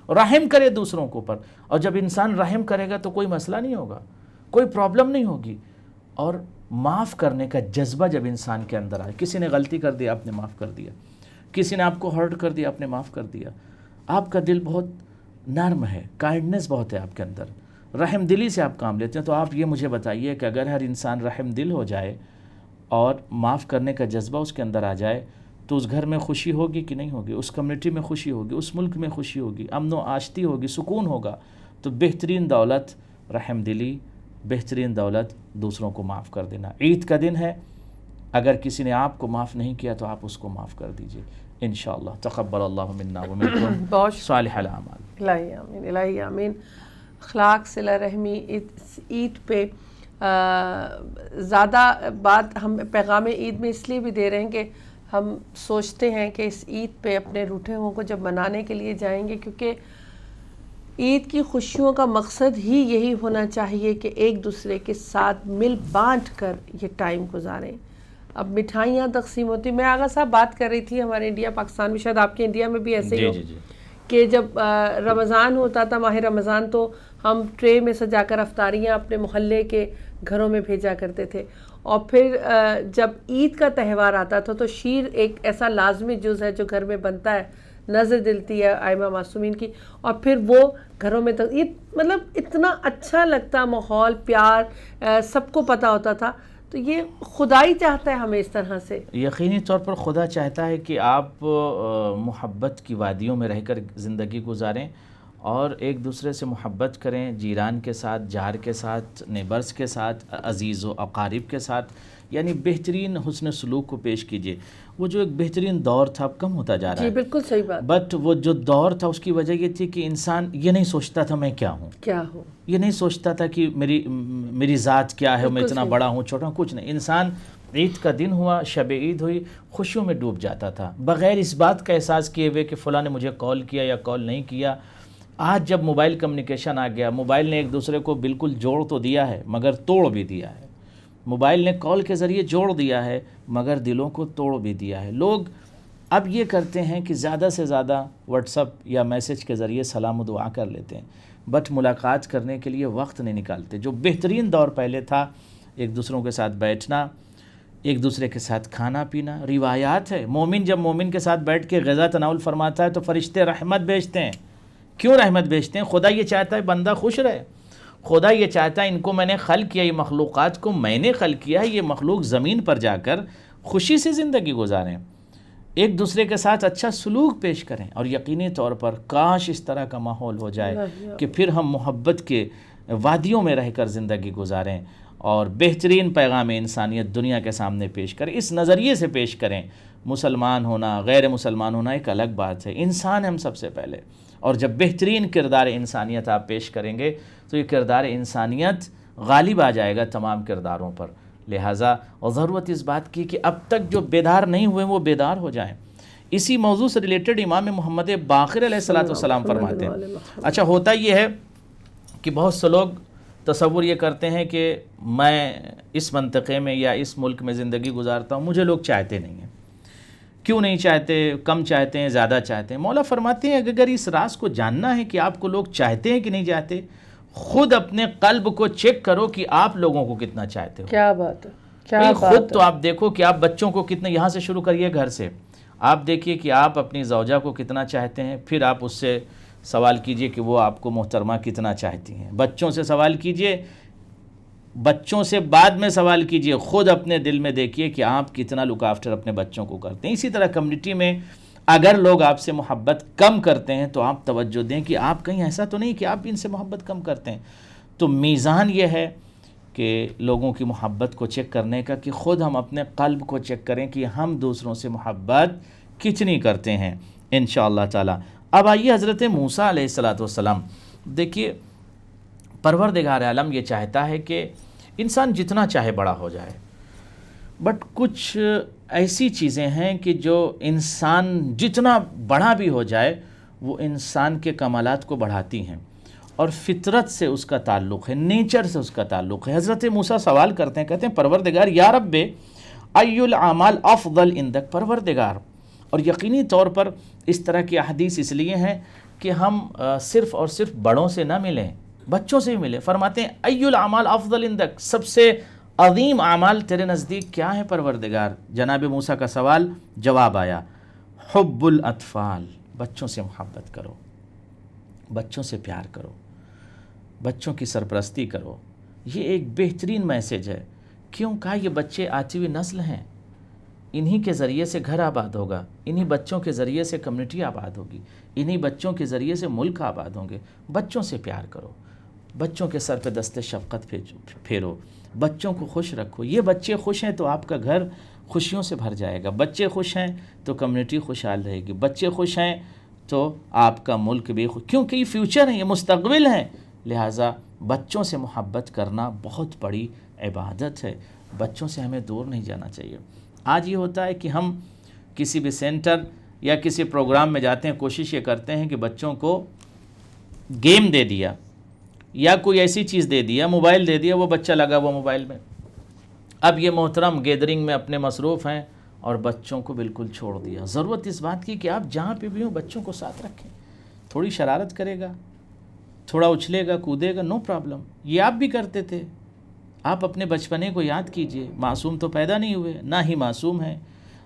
رحم کرے دوسروں کے اوپر، اور جب انسان رحم کرے گا تو کوئی مسئلہ نہیں ہوگا، کوئی پرابلم نہیں ہوگی، اور معاف کرنے کا جذبہ جب انسان کے اندر آئے، کسی نے غلطی کر دیا آپ نے معاف کر دیا، کسی نے آپ کو ہرٹ کر دیا آپ نے معاف کر دیا، آپ کا دل بہت نرم ہے، کائنڈنس بہت ہے آپ کے اندر، رحم دلی سے آپ کام لیتے ہیں، تو آپ یہ مجھے بتائیے کہ اگر ہر انسان رحم دل ہو جائے اور معاف کرنے کا جذبہ اس کے اندر آ جائے تو اس گھر میں خوشی ہوگی کہ نہیں ہوگی، اس کمیونٹی میں خوشی ہوگی، اس ملک میں خوشی ہوگی، امن و آشتی ہوگی، سکون ہوگا۔ تو بہترین دولت رحم دلی، بہترین دولت دوسروں کو معاف کر دینا۔ عید کا دن ہے، اگر کسی نے آپ کو معاف نہیں کیا تو آپ اس کو معاف کر دیجئے انشاءاللہ۔ تقبل اللہ منا ومنکم صالح الاعمال۔ الہی آمین، الہی آمین۔ اخلاق، صلہ رحمی، عید پہ زیادہ بات ہم پیغام عید میں اس لیے بھی دے رہے ہیں کہ ہم سوچتے ہیں کہ اس عید پہ اپنے روٹھے ہوں کو جب منانے کے لیے جائیں گے، کیونکہ عید کی خوشیوں کا مقصد ہی یہی ہونا چاہیے کہ ایک دوسرے کے ساتھ مل بانٹ کر یہ ٹائم گزاریں۔ اب مٹھائیاں تقسیم ہوتی، میں آغا صاحب بات کر رہی تھی ہمارے انڈیا پاکستان میں، شاید آپ کے انڈیا میں بھی ایسے ہی ہو کہ جب رمضان ہوتا تھا، ماہ رمضان، تو ہم ٹرے میں سجا کر افطاریاں اپنے محلے کے گھروں میں بھیجا کرتے تھے، اور پھر جب عید کا تہوار آتا تھا تو شیر ایک ایسا لازمی جز ہے جو گھر میں بنتا ہے، نظر دلتی ہے آئمہ معصومین کی، اور پھر وہ گھروں میں یہ مطلب اتنا اچھا لگتا، ماحول، پیار، سب کو پتہ ہوتا تھا۔ تو یہ خدا ہی چاہتا ہے ہمیں اس طرح سے، یقینی طور پر خدا چاہتا ہے کہ آپ محبت کی وادیوں میں رہ کر زندگی گزاریں اور ایک دوسرے سے محبت کریں، جیران کے ساتھ، جار کے ساتھ، نیبرز کے ساتھ، عزیز و اقارب کے ساتھ، یعنی بہترین حسن سلوک کو پیش کیجئے۔ وہ جو ایک بہترین دور تھا اب کم ہوتا جا رہا ہے، جی بالکل صحیح بات، بٹ وہ جو دور تھا اس کی وجہ یہ تھی کہ انسان یہ نہیں سوچتا تھا میں کیا ہوں، یہ نہیں سوچتا تھا کہ میری ذات کیا ہے، میں اتنا بڑا ہوں چھوٹا ہوں، کچھ نہیں۔ انسان عید کا دن ہوا، شب عید ہوئی، خوشیوں میں ڈوب جاتا تھا بغیر اس بات کا احساس کیے ہوئے کہ فلاں نے مجھے کال کیا یا کال نہیں کیا۔ آج جب موبائل کمیونیکیشن آ گیا، موبائل نے ایک دوسرے کو بالکل جوڑ تو دیا ہے مگر توڑ بھی دیا ہے، موبائل نے کال کے ذریعے جوڑ دیا ہے مگر دلوں کو توڑ بھی دیا ہے۔ لوگ اب یہ کرتے ہیں کہ زیادہ سے زیادہ واٹس اپ یا میسج کے ذریعے سلام و دعا کر لیتے ہیں، بٹ ملاقات کرنے کے لیے وقت نہیں نکالتے۔ جو بہترین دور پہلے تھا، ایک دوسروں کے ساتھ بیٹھنا، ایک دوسرے کے ساتھ کھانا پینا، روایات ہے، مومن جب مومن کے ساتھ بیٹھ کے غذا تناول فرماتا ہے تو فرشتے رحمت بھیجتے ہیں۔ کیوں رحمت بھیجتے ہیں؟ خدا یہ چاہتا ہے بندہ خوش رہے، خدا یہ چاہتا ہے ان کو میں نے خلق کیا، یہ مخلوقات کو میں نے خلق کیا ہے، یہ مخلوق زمین پر جا کر خوشی سے زندگی گزاریں، ایک دوسرے کے ساتھ اچھا سلوک پیش کریں، اور یقینی طور پر کاش اس طرح کا ماحول ہو جائے کہ پھر ہم محبت کے وادیوں میں رہ کر زندگی گزاریں اور بہترین پیغام انسانیت دنیا کے سامنے پیش کریں، اس نظریے سے پیش کریں۔ مسلمان ہونا، غیر مسلمان ہونا ایک الگ بات ہے، انسان ہم سب سے پہلے، اور جب بہترین کردار انسانیت آپ پیش کریں گے تو یہ کردار انسانیت غالب آ جائے گا تمام کرداروں پر۔ لہٰذا اور ضرورت اس بات کی کہ اب تک جو بیدار نہیں ہوئے وہ بیدار ہو جائیں۔ اسی موضوع سے ریلیٹڈ امام محمد باقر علیہ السلام فرماتے ہیں، اچھا ہوتا یہ ہے کہ بہت سے لوگ تصور یہ کرتے ہیں کہ میں اس منطقے میں یا اس ملک میں زندگی گزارتا ہوں، مجھے لوگ چاہتے نہیں ہیں۔ کیوں نہیں چاہتے؟ کم چاہتے ہیں، زیادہ چاہتے ہیں؟ مولا فرماتے ہیں اگر اس راز کو جاننا ہے کہ آپ کو لوگ چاہتے ہیں کہ نہیں چاہتے، خود اپنے قلب کو چیک کرو کہ آپ لوگوں کو کتنا چاہتے ہو۔ کیا بات ہے، کیا بات ہے۔ خود تو آپ دیکھو کہ آپ بچوں کو کتنا، یہاں سے شروع کریے گھر سے، آپ دیکھیے کہ آپ اپنی زوجہ کو کتنا چاہتے ہیں، پھر آپ اس سے سوال کیجئے کہ وہ آپ کو محترمہ کتنا چاہتی ہیں، بچوں سے سوال کیجئے، بچوں سے بعد میں سوال کیجئے، خود اپنے دل میں دیکھیے کہ آپ کتنا لک آفٹر اپنے بچوں کو کرتے ہیں۔ اسی طرح کمیونٹی میں اگر لوگ آپ سے محبت کم کرتے ہیں تو آپ توجہ دیں کہ آپ کہیں ایسا تو نہیں کہ آپ ان سے محبت کم کرتے ہیں۔ تو میزان یہ ہے کہ لوگوں کی محبت کو چیک کرنے کا کہ خود ہم اپنے قلب کو چیک کریں کہ ہم دوسروں سے محبت کتنی کرتے ہیں انشاءاللہ تعالی۔ اب آئیے حضرت موسیٰ علیہ السلام، دیکھیے پروردگار عالم یہ چاہتا ہے کہ انسان جتنا چاہے بڑا ہو جائے، بٹ کچھ ایسی چیزیں ہیں کہ جو انسان جتنا بڑا بھی ہو جائے وہ انسان کے کمالات کو بڑھاتی ہیں، اور فطرت سے اس کا تعلق ہے، نیچر سے اس کا تعلق ہے۔ حضرت موسیٰ سوال کرتے ہیں، کہتے ہیں پروردگار یا رب ای الاعمال افضل عندک، پروردگار، اور یقینی طور پر اس طرح کی احادیث اس لیے ہیں کہ ہم صرف اور صرف بڑوں سے نہ ملیں، بچوں سے ہی ملیں۔ فرماتے ہیں ای الاعمال افضل عندک، سب سے عظیم اعمال تیرے نزدیک کیا ہے پروردگار؟ جناب موسیٰ کا سوال، جواب آیا حب الاطفال، بچوں سے محبت کرو، بچوں سے پیار کرو، بچوں کی سرپرستی کرو۔ یہ ایک بہترین میسج ہے۔ کیوں؟ کہا یہ بچے آتی ہوئی نسل ہیں، انہی کے ذریعے سے گھر آباد ہوگا، انہی بچوں کے ذریعے سے کمیونٹی آباد ہوگی، انہی بچوں کے ذریعے سے ملک آباد ہوں گے۔ بچوں سے پیار کرو، بچوں کے سر پہ دست شفقت پھیرو، بچوں کو خوش رکھو۔ یہ بچے خوش ہیں تو آپ کا گھر خوشیوں سے بھر جائے گا، بچے خوش ہیں تو کمیونٹی خوشحال رہے گی، بچے خوش ہیں تو آپ کا ملک بھی خوش، کیونکہ یہ فیوچر ہے، یہ مستقبل ہے۔ لہٰذا بچوں سے محبت کرنا بہت بڑی عبادت ہے، بچوں سے ہمیں دور نہیں جانا چاہیے۔ آج یہ ہوتا ہے کہ ہم کسی بھی سینٹر یا کسی پروگرام میں جاتے ہیں، کوشش یہ کرتے ہیں کہ بچوں کو گیم دے دیا یا کوئی ایسی چیز دے دیا، موبائل دے دیا، وہ بچہ لگا وہ موبائل میں۔ اب یہ محترم گیدرنگ میں اپنے مصروف ہیں اور بچوں کو بالکل چھوڑ دیا۔ ضرورت اس بات کی کہ آپ جہاں پہ بھی ہوں بچوں کو ساتھ رکھیں، تھوڑی شرارت کرے گا، تھوڑا اچھلے گا، کودے گا، نو پرابلم۔ یہ آپ بھی کرتے تھے۔ آپ اپنے بچپنے کو یاد کیجئے، معصوم تو پیدا نہیں ہوئے، نہ ہی معصوم ہیں،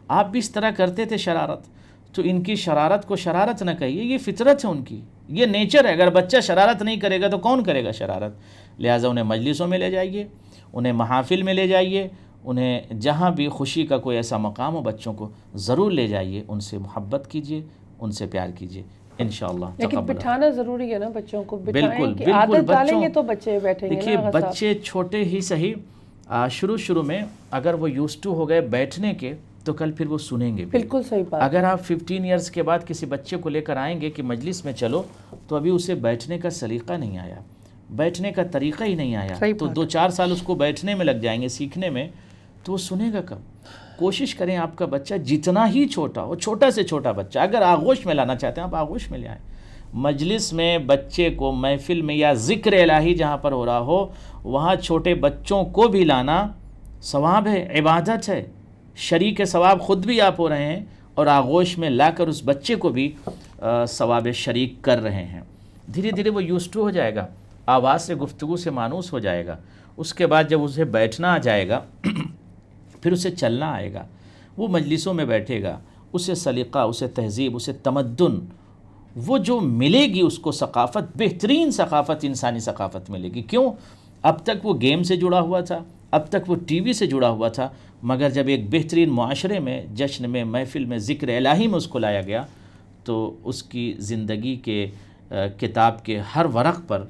آپ بھی اس طرح کرتے تھے شرارت۔ تو ان کی شرارت کو شرارت نہ کہیے، یہ فطرت ہے ان کی، یہ نیچر ہے۔ اگر بچہ شرارت نہیں کرے گا تو کون کرے گا شرارت؟ لہٰذا انہیں مجلسوں میں لے جائیے، انہیں محافل میں لے جائیے، انہیں جہاں بھی خوشی کا کوئی ایسا مقام ہو بچوں کو ضرور لے جائیے، ان سے محبت کیجئے، ان سے پیار کیجئے، انشاءاللہ۔ لیکن بٹھانا ضروری ہے نا بچوں کو، بالکل بٹھائیں کہ بالکل، عادت ڈالیں گے تو بچے بیٹھیں گے۔ دیکھیے بچے چھوٹے ہی صحیح، شروع میں اگر وہ یوز ٹو ہو گئے بیٹھنے کے تو کل پھر وہ سنیں گے بھی۔ بالکل صحیح بات۔ اگر آپ 15 ایئرس کے بعد کسی بچے کو لے کر آئیں گے کہ مجلس میں چلو، تو ابھی اسے بیٹھنے کا سلیقہ نہیں آیا، بیٹھنے کا طریقہ ہی نہیں آیا، تو 2-4 سال اس کو بیٹھنے میں لگ جائیں گے، سیکھنے میں، تو وہ سنے گا کب؟ کوشش کریں آپ کا بچہ جتنا ہی چھوٹا ہو، چھوٹا سے چھوٹا بچہ، اگر آغوش میں لانا چاہتے ہیں آپ آغوش میں لے آئیں۔ مجلس میں بچے کو، محفل میں یا ذکر الہی جہاں پر ہو رہا ہو وہاں چھوٹے بچوں کو بھی لانا ثواب ہے، عبادت ہے، شریک ثواب خود بھی آپ ہو رہے ہیں اور آغوش میں لا کر اس بچے کو بھی ثواب شریک کر رہے ہیں۔ دھیرے دھیرے وہ یوز ٹو ہو جائے گا، آواز سے گفتگو سے مانوس ہو جائے گا۔ اس کے بعد جب اسے بیٹھنا آ جائے گا پھر اسے چلنا آئے گا، وہ مجلسوں میں بیٹھے گا، اسے سلیقہ، اسے تہذیب، اسے تمدن، وہ جو ملے گی اس کو ثقافت، بہترین ثقافت، انسانی ثقافت ملے گی۔ کیوں؟ اب تک وہ گیم سے جڑا ہوا تھا، اب تک وہ ٹی وی سے جڑا ہوا تھا، مگر جب ایک بہترین معاشرے میں، جشن میں، محفل میں، ذکر الہی میں اس کو لایا گیا تو اس کی زندگی کے کتاب کے ہر ورق پر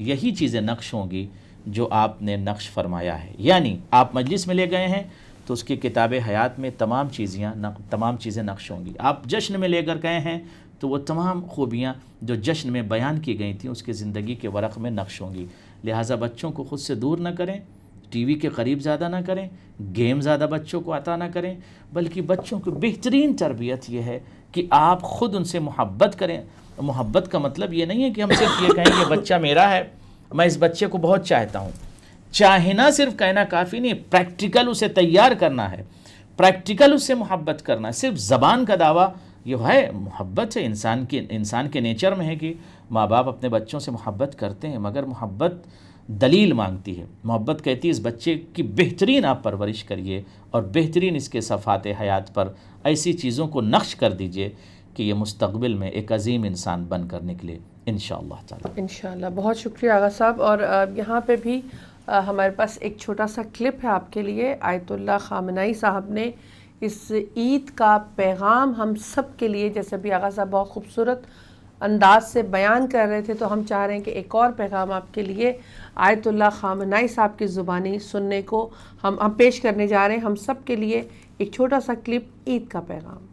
یہی چیزیں نقش ہوں گی جو آپ نے نقش فرمایا ہے۔ یعنی آپ مجلس میں لے گئے ہیں تو اس کی کتاب حیات میں تمام چیزیں نقش ہوں گی۔ آپ جشن میں لے کر گئے ہیں تو وہ تمام خوبیاں جو جشن میں بیان کی گئی تھیں اس کی زندگی کے ورق میں نقش ہوں گی۔ لہٰذا بچوں کو خود سے دور نہ کریں، ٹی وی کے قریب زیادہ نہ کریں، گیم زیادہ بچوں کو عطا نہ کریں، بلکہ بچوں کی بہترین تربیت یہ ہے کہ آپ خود ان سے محبت کریں۔ محبت کا مطلب یہ نہیں ہے کہ ہم صرف یہ کہیں کہ بچہ میرا ہے، میں اس بچے کو بہت چاہتا ہوں۔ چاہنا صرف کہنا کافی نہیں، پریکٹیکل اسے تیار کرنا ہے، پریکٹیکل اس سے محبت کرنا ہے۔ صرف زبان کا دعویٰ یہ ہے، محبت ہے انسان کے نیچر میں ہے کہ ماں باپ اپنے بچوں سے محبت کرتے ہیں، مگر محبت دلیل مانگتی ہے۔ محبت کہتی ہے اس بچے کی بہترین آپ پرورش کریے اور بہترین اس کے صفات حیات پر ایسی چیزوں کو نقش کر دیجئے کہ یہ مستقبل میں ایک عظیم انسان بن کر نکلے انشاءاللہ تعالی۔ انشاءاللہ۔ بہت شکریہ آغا صاحب۔ اور یہاں پہ بھی ہمارے پاس ایک چھوٹا سا کلپ ہے آپ کے لیے۔ آیت اللہ خامنائی صاحب نے اس عید کا پیغام ہم سب کے لیے، جیسے بھی آغا صاحب بہت خوبصورت انداز سے بیان کر رہے تھے، تو ہم چاہ رہے ہیں کہ ایک اور پیغام آپ کے لیے آیت اللہ خامنائی صاحب کی زبانی سننے کو ہم پیش کرنے جا رہے ہیں، ہم سب کے لیے ایک چھوٹا سا کلپ، عید کا پیغام۔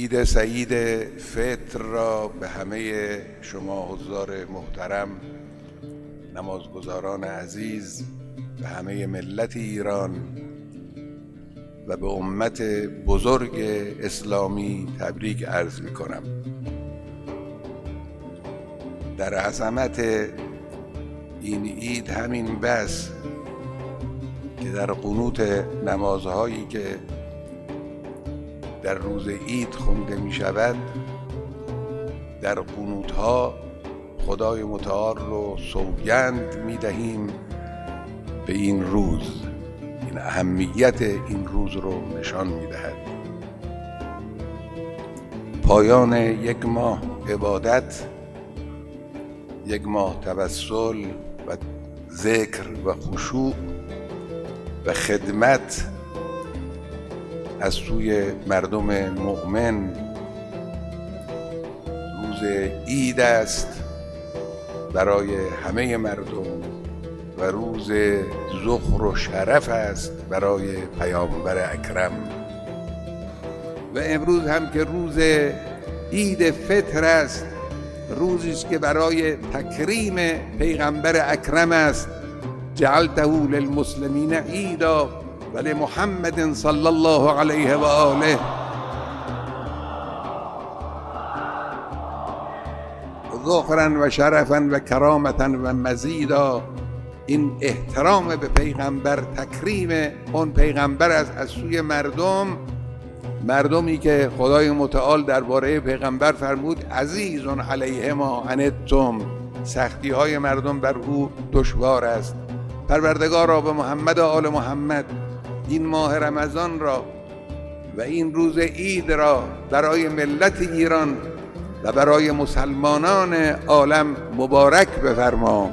عید سعید فطر را به همه شما حضار محترم، نمازگزاران عزیز، به همه ملت ایران و به امت بزرگ اسلامی تبریک عرض می کنم. در عظمت این عید همین بس که در قنوت نمازهایی که در روز عید خونده می شود، در قنوتها خدای متعال رو سوگند می دهیم به n rows. N اهمیت n rows رو نشان می دهد. پایان یک ماه عبادت، یک ماه توسل و ذکر و خشوع و خدمت از سوی مردم مؤمن روز عید است برای همه مردم و روز ذخر و شرف است برای پیامبر اکرم. و امروز هم که روز عید فطر است، روزی است که برای تکریم پیغمبر اکرم است. جعلته للمسلمین عیدا و لمحمد صلی الله علیه و آله ذخرا و شرفا و کرامتا و مزیدا. این احترام به پیغمبر، تکریم اون پیغمبر است از سوی مردمی که خدای متعال درباره پیغمبر فرمود عزیز علیه ما عنتم، سختی های مردم بر او دشوار است. پروردگارا به محمد و آل محمد این ماه رمضان را و این روز عید را برای ملت ایران و برای مسلمانان عالم مبارک بفرما.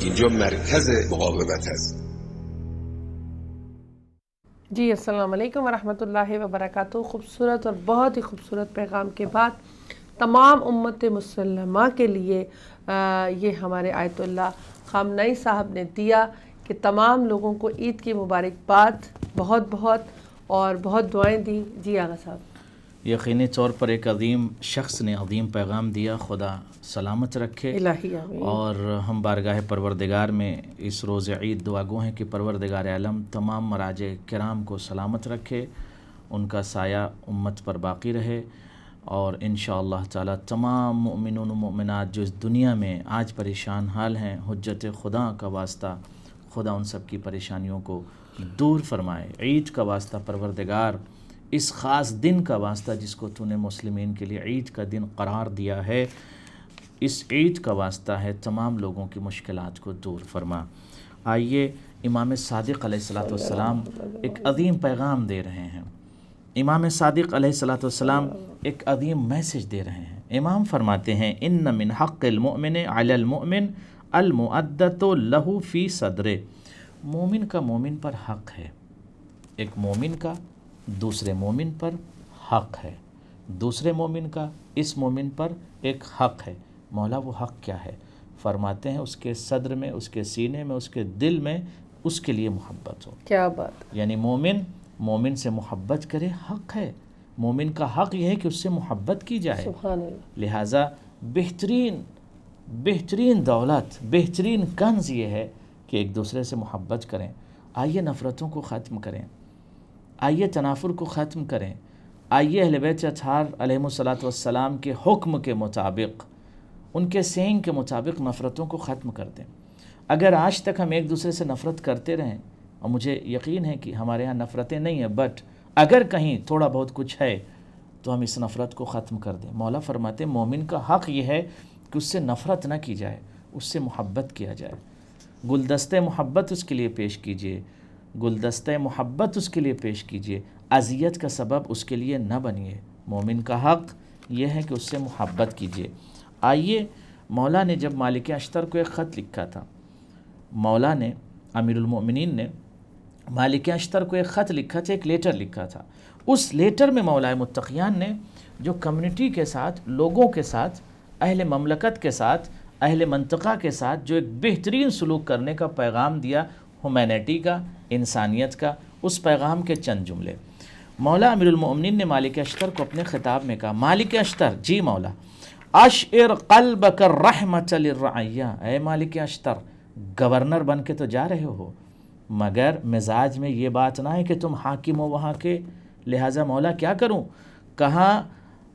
اینجا مرکز مقاومت است. جی السلام علیکم ورحمۃ اللہ وبرکاتہ. خوبصورت اور بہت ہی خوبصورت پیغام کے بعد تمام امت مسلمہ کے لیے یہ ہمارے آیت اللہ خامنئی صاحب نے دیا کہ تمام لوگوں کو عید کی مبارکباد بہت بہت اور بہت دعائیں دی. جی آغا صاحب. یقینی طور پر ایک عظیم شخص نے عظیم پیغام دیا. خدا سلامت رکھے. الہی آمین. اور ہم بارگاہ پروردگار میں اس روز عید دعا گو ہیں کہ پروردگار عالم تمام مراجع کرام کو سلامت رکھے، ان کا سایہ امت پر باقی رہے، اور انشاءاللہ تعالی تمام مؤمنون و مؤمنات جو اس دنیا میں آج پریشان حال ہیں، حجت خدا کا واسطہ خدا ان سب کی پریشانیوں کو دور فرمائے. عید کا واسطہ پروردگار، اس خاص دن کا واسطہ جس کو تو نے مسلمین کے لیے عید کا دن قرار دیا ہے، اس عید کا واسطہ ہے تمام لوگوں کی مشکلات کو دور فرما. آئیے امام صادق علیہ السلام ایک عظیم پیغام دے رہے ہیں. امام صادق علیہ السلام ایک عظیم میسج دے رہے ہیں. امام فرماتے ہیں ان من حق المؤمن علی المؤمن المؤدۃ لہ فی صدرہ. مومن کا مومن پر حق ہے. ایک مومن کا دوسرے مومن پر حق ہے. دوسرے مومن کا اس مومن پر ایک حق ہے. مولا وہ حق کیا ہے؟ فرماتے ہیں اس کے صدر میں، اس کے سینے میں، اس کے دل میں اس کے لیے محبت ہو. کیا بات. یعنی مومن سے محبت کرے، حق ہے. مومن کا حق یہ ہے کہ اس سے محبت کی جائے. سبحان اللہ. لہٰذا بہترین دولت، بہترین کنز یہ ہے کہ ایک دوسرے سے محبت کریں. آئیے نفرتوں کو ختم کریں، آئیے تنافر کو ختم کریں، آئیے اہل بیت اطہار علیہم السلام کے حکم کے مطابق، ان کے سینگ کے مطابق نفرتوں کو ختم کر دیں. اگر آج تک ہم ایک دوسرے سے نفرت کرتے رہیں، اور مجھے یقین ہے کہ ہمارے ہاں نفرتیں نہیں ہیں، بٹ اگر کہیں تھوڑا بہت کچھ ہے تو ہم اس نفرت کو ختم کر دیں. مولا فرماتے ہیں مومن کا حق یہ ہے کہ اس سے نفرت نہ کی جائے، اس سے محبت کیا جائے. گلدستہ محبت اس کے لیے پیش کیجئے، گلدستہ محبت اس کے لیے پیش کیجئے. اذیت کا سبب اس کے لیے نہ بنیے. مومن کا حق یہ ہے کہ اس سے محبت کیجئے. آئیے مولا نے جب مالک اشتر کو ایک خط لکھا تھا، مولا نے امیر المؤمنین نے مالک اشتر کو ایک خط لکھا تھا، ایک لیٹر لکھا تھا. اس لیٹر میں مولا متقیان نے جو کمیونٹی کے ساتھ، لوگوں کے ساتھ، اہل مملکت کے ساتھ، اہل منطقہ کے ساتھ جو ایک بہترین سلوک کرنے کا پیغام دیا، ہیومینٹی کا، انسانیت کا، اس پیغام کے چند جملے۔ مولا امیر المؤمنین نے مالک اشتر کو اپنے خطاب میں کہا، مالک اشتر، جی مولا، اشعر قلبک الرحمۃ للرعیہ، اے مالک اشتر، گورنر بن کے تو جا رہے ہو، مگر مزاج میں یہ بات نہ ہے کہ تم حاکم ہو وہاں کے، لہٰذا مولا کیا کروں؟ کہا